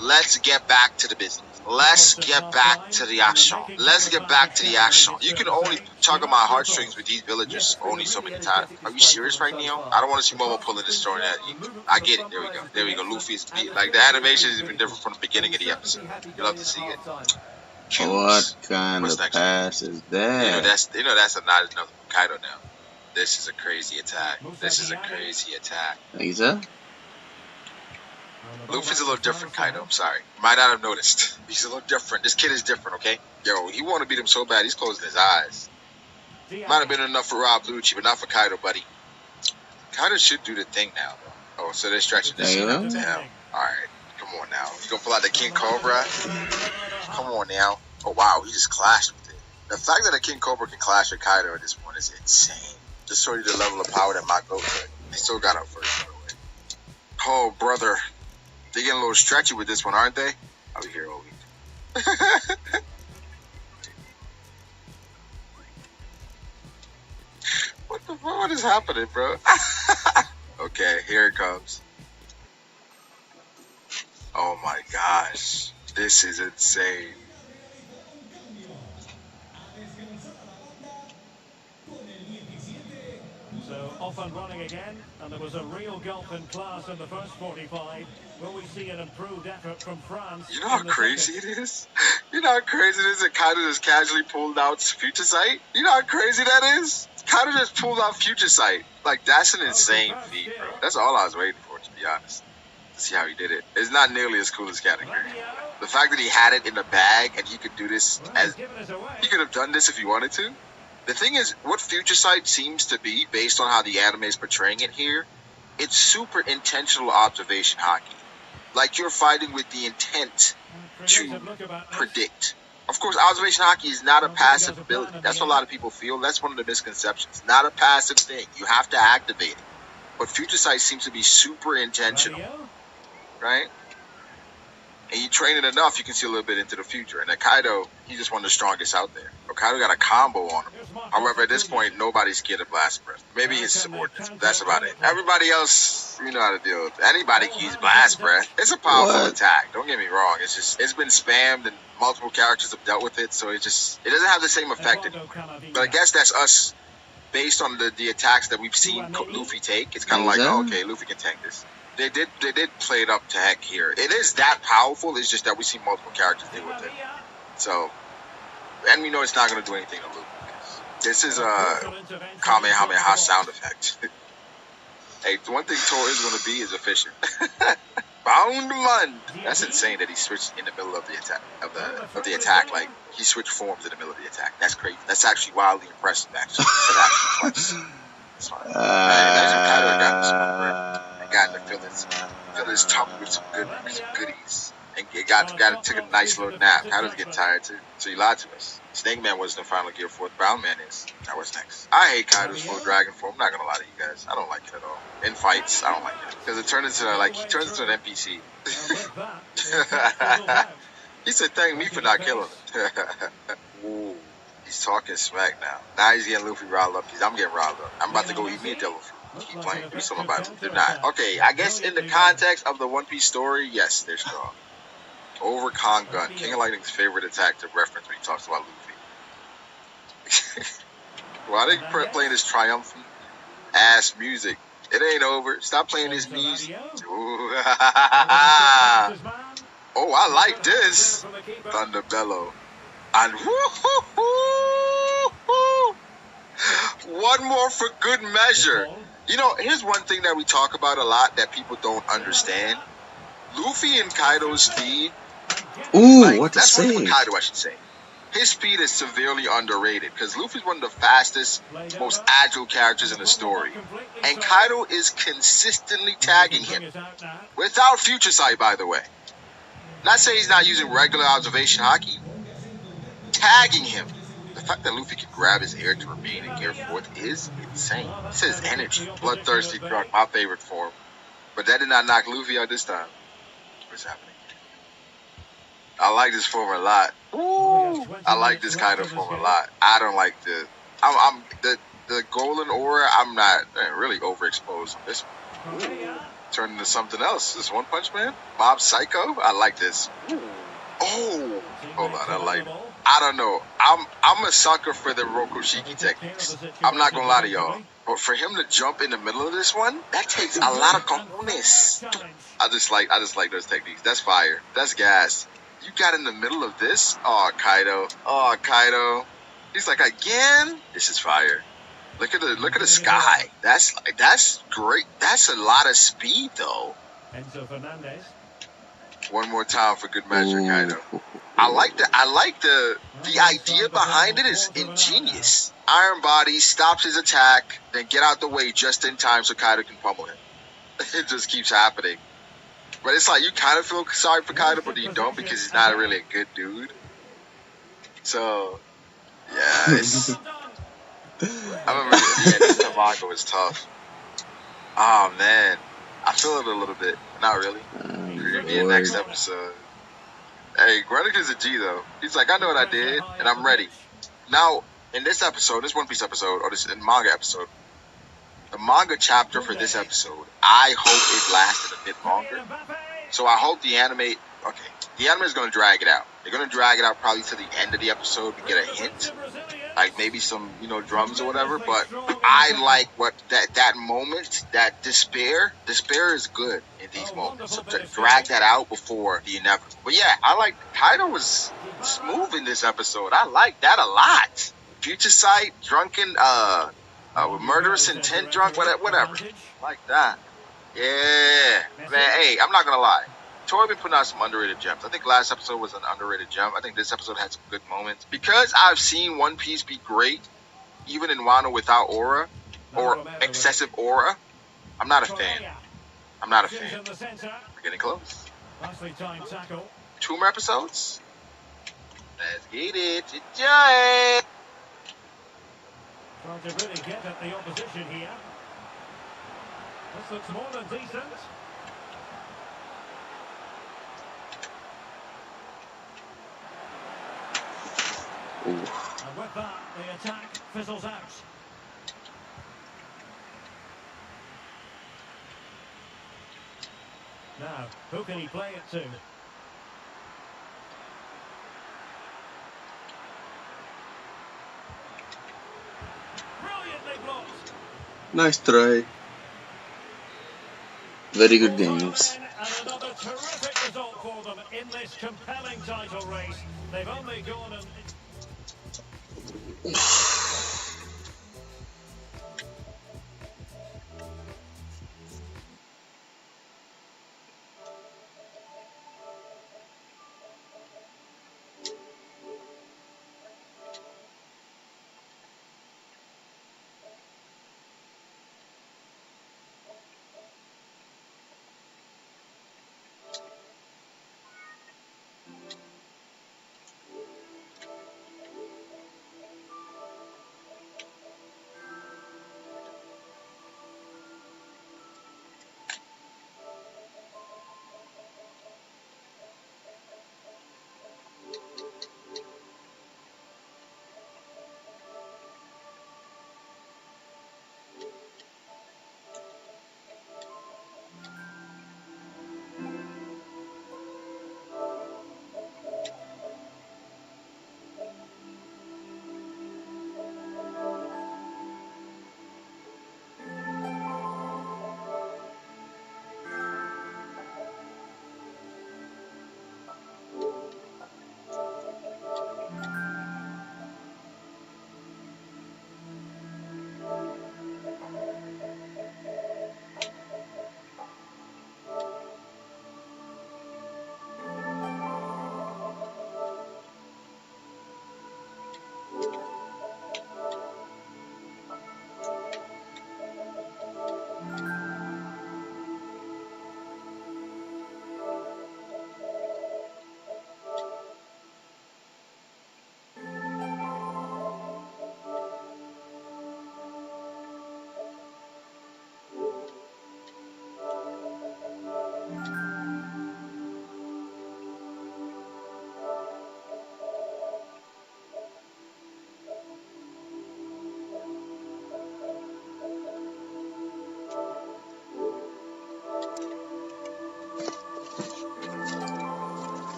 Let's get back to the business. Let's get back to the action. Let's get back to the action. You can only tug on my heartstrings with these villagers only so many times. Are you serious right now? I don't want to see Momo pulling this story at you. I get it. There we go. There we go. Luffy's like the animation has been different from the beginning of the episode. You love to see it. What kind of pass is that? That's not enough from Kaido now. This is a crazy attack. This is a crazy attack. Think so? Luffy's a little different, Kaido. I'm sorry. You might not have noticed. He's a little different. This kid is different, okay? Yo, he want to beat him so bad, he's closing his eyes. Might have been enough for Rob Lucci, but not for Kaido, buddy. Kaido should do the thing now, though. Oh, so they're stretching this shit up to him. Alright, come on now. You gonna pull out the King Cobra? Come on now. Oh, wow, he just clashed with it. The fact that a King Cobra can clash with Kaido at this point is insane. Just show you the level of power that Mako took. They still got up first, by the way. Oh, brother. They're getting a little stretchy with this one, aren't they? I'll be here all week. What is happening, bro? Okay, here it comes. Oh my gosh. This is insane. So off and running again, and there was a real gulf in class in the first 45. Will we see an improved effort from France? You know how crazy it is? You know how crazy it is that Kaido just casually pulled out Future Sight? You know how crazy that is? Kaido just pulled out Future Sight. Like, that's an insane feat, bro. That's all I was waiting for, to be honest. To see how he did it. It's not nearly as cool as Category. The fact that he had it in the bag and he could do this as... He could have done this if he wanted to. The thing is, what Future Sight seems to be, based on how the anime is portraying it here, it's super intentional observation hockey. Like you're fighting with the intent to predict. Of course, observation hockey is not a passive ability. That's what a lot of people feel. That's one of the misconceptions. Not a passive thing. You have to activate it. But Future Sight seems to be super intentional. Right? And you train it enough, you can see a little bit into the future. And Kaido, he's just one of the strongest out there. Kaido got a combo on him. However, at this point, nobody's scared of Blast Breath. Maybe his subordinates, but that's about it. Everybody else, you know how to deal with it. Anybody can use Blast Breath. It's a powerful attack. Don't get me wrong. It's just, it's been spammed and multiple characters have dealt with it, so it doesn't have the same effect anymore. But I guess that's us, based on the attacks that we've seen Luffy take. It's kind of like, oh, okay, Luffy can tank this. They did play it up to heck here. It is that powerful. It's just that we see multiple characters deal with it. So, and we know it's not going to do anything to Luffy. This is a Kamehameha sound effect. Hey, the one thing Tor is going to be is efficient. Bound Lund. That's insane that he switched in the middle of the attack of the attack. Like he switched forms in the middle of the attack. That's crazy. That's actually wildly impressive. Actually, that's fine. Imagine Kaido got to fill his tummy with some goodies, and took a nice little nap. Kaido's getting tired too, so he lied to us. Snake Man wasn't the final Gear 4. Brown Man is. Now what's next? I hate Kaido's full Dragon form. I'm not gonna lie to you guys. I don't like it at all. In fights, I don't like it because it turns into he turns into an NPC. He said, "Thank me for not killing him." Ooh, he's talking smack now. Now he's getting Luffy riled up. I'm getting riled up. I'm about to go eat me a devil fruit. Keep playing. Do something about it. They're not. Okay, I guess in the context of the One Piece story, yes, they're strong. Over Kong Gun, King of Lightning's favorite attack to reference when he talks about Luffy. Why are they playing this triumphant ass music? It ain't over. Stop playing this music. Oh, I like this. Thunder Bellow. And one more for good measure. You know, here's one thing that we talk about a lot that people don't understand. Luffy and Kaido's speed. Ooh, what to say? That's Kaido, I should say. His speed is severely underrated because Luffy's one of the fastest, most agile characters in the story. And Kaido is consistently tagging him. Without Future Sight, by the way. Not saying he's not using regular observation hockey. Tagging him. The fact that Luffy can grab his air to remain in Gear 4 is insane. It says energy. Bloodthirsty Croc, my favorite form. But that did not knock Luffy out this time. What's happening? I like this form a lot. Ooh, I like this kind of form a lot. I don't like the golden aura. I'm not really overexposed on this one. Ooh, turned into something else. This One Punch Man, Mob Psycho. I like this. Ooh. Oh, hold on. I don't know. I'm a sucker for the Rokushiki techniques. I'm not gonna lie to y'all. But for him to jump in the middle of this one, that takes a lot of cojones. I just like those techniques. That's fire. That's gas. You got in the middle of this? Oh, Kaido. Oh, Kaido. He's like, again? This is fire. Look at the sky. That's great. That's a lot of speed though. One more time for good measure, Kaido. I like the idea behind it is ingenious. Iron Body stops his attack, then get out the way just in time so Kaido can pummel him. It just keeps happening. But it's like you kind of feel sorry for Kaido, but you don't because he's not really a good dude. So, yeah, it's... I remember the manga was tough. Oh, man. I feel it a little bit. Not really. Maybe in next episode. Hey, Grunnick is a G, though. He's like, I know what I did, and I'm ready. Now, in this episode, this One Piece episode, or this manga episode, the manga chapter for this episode, I hope it lasted a bit longer. So I hope the anime... Okay, the anime is going to drag it out. They're going to drag it out probably to the end of the episode. We get a hint. Like maybe some, drums or whatever. But I like what that moment, that despair. Despair is good in these moments. So to drag that out before the inevitable. But yeah, I like... Kaido was smooth in this episode. I like that a lot. Future Sight, drunken, with murderous intent, drunk, whatever. Like that. Yeah. Man, hey, I'm not going to lie. Tory been putting out some underrated gems. I think last episode was an underrated gem. I think this episode had some good moments. Because I've seen One Piece be great, even in Wano without aura, or excessive aura, I'm not a fan. I'm not a fan. We're getting close. 2 more episodes? Let's get it. Enjoy! Trying to really get at the opposition here. This looks more than decent. Ooh. And with that, the attack fizzles out. Now, who can he play it to? Brilliantly blocked. Nice try. Very good games. And another terrific result for them in this compelling title race. They've only gone and...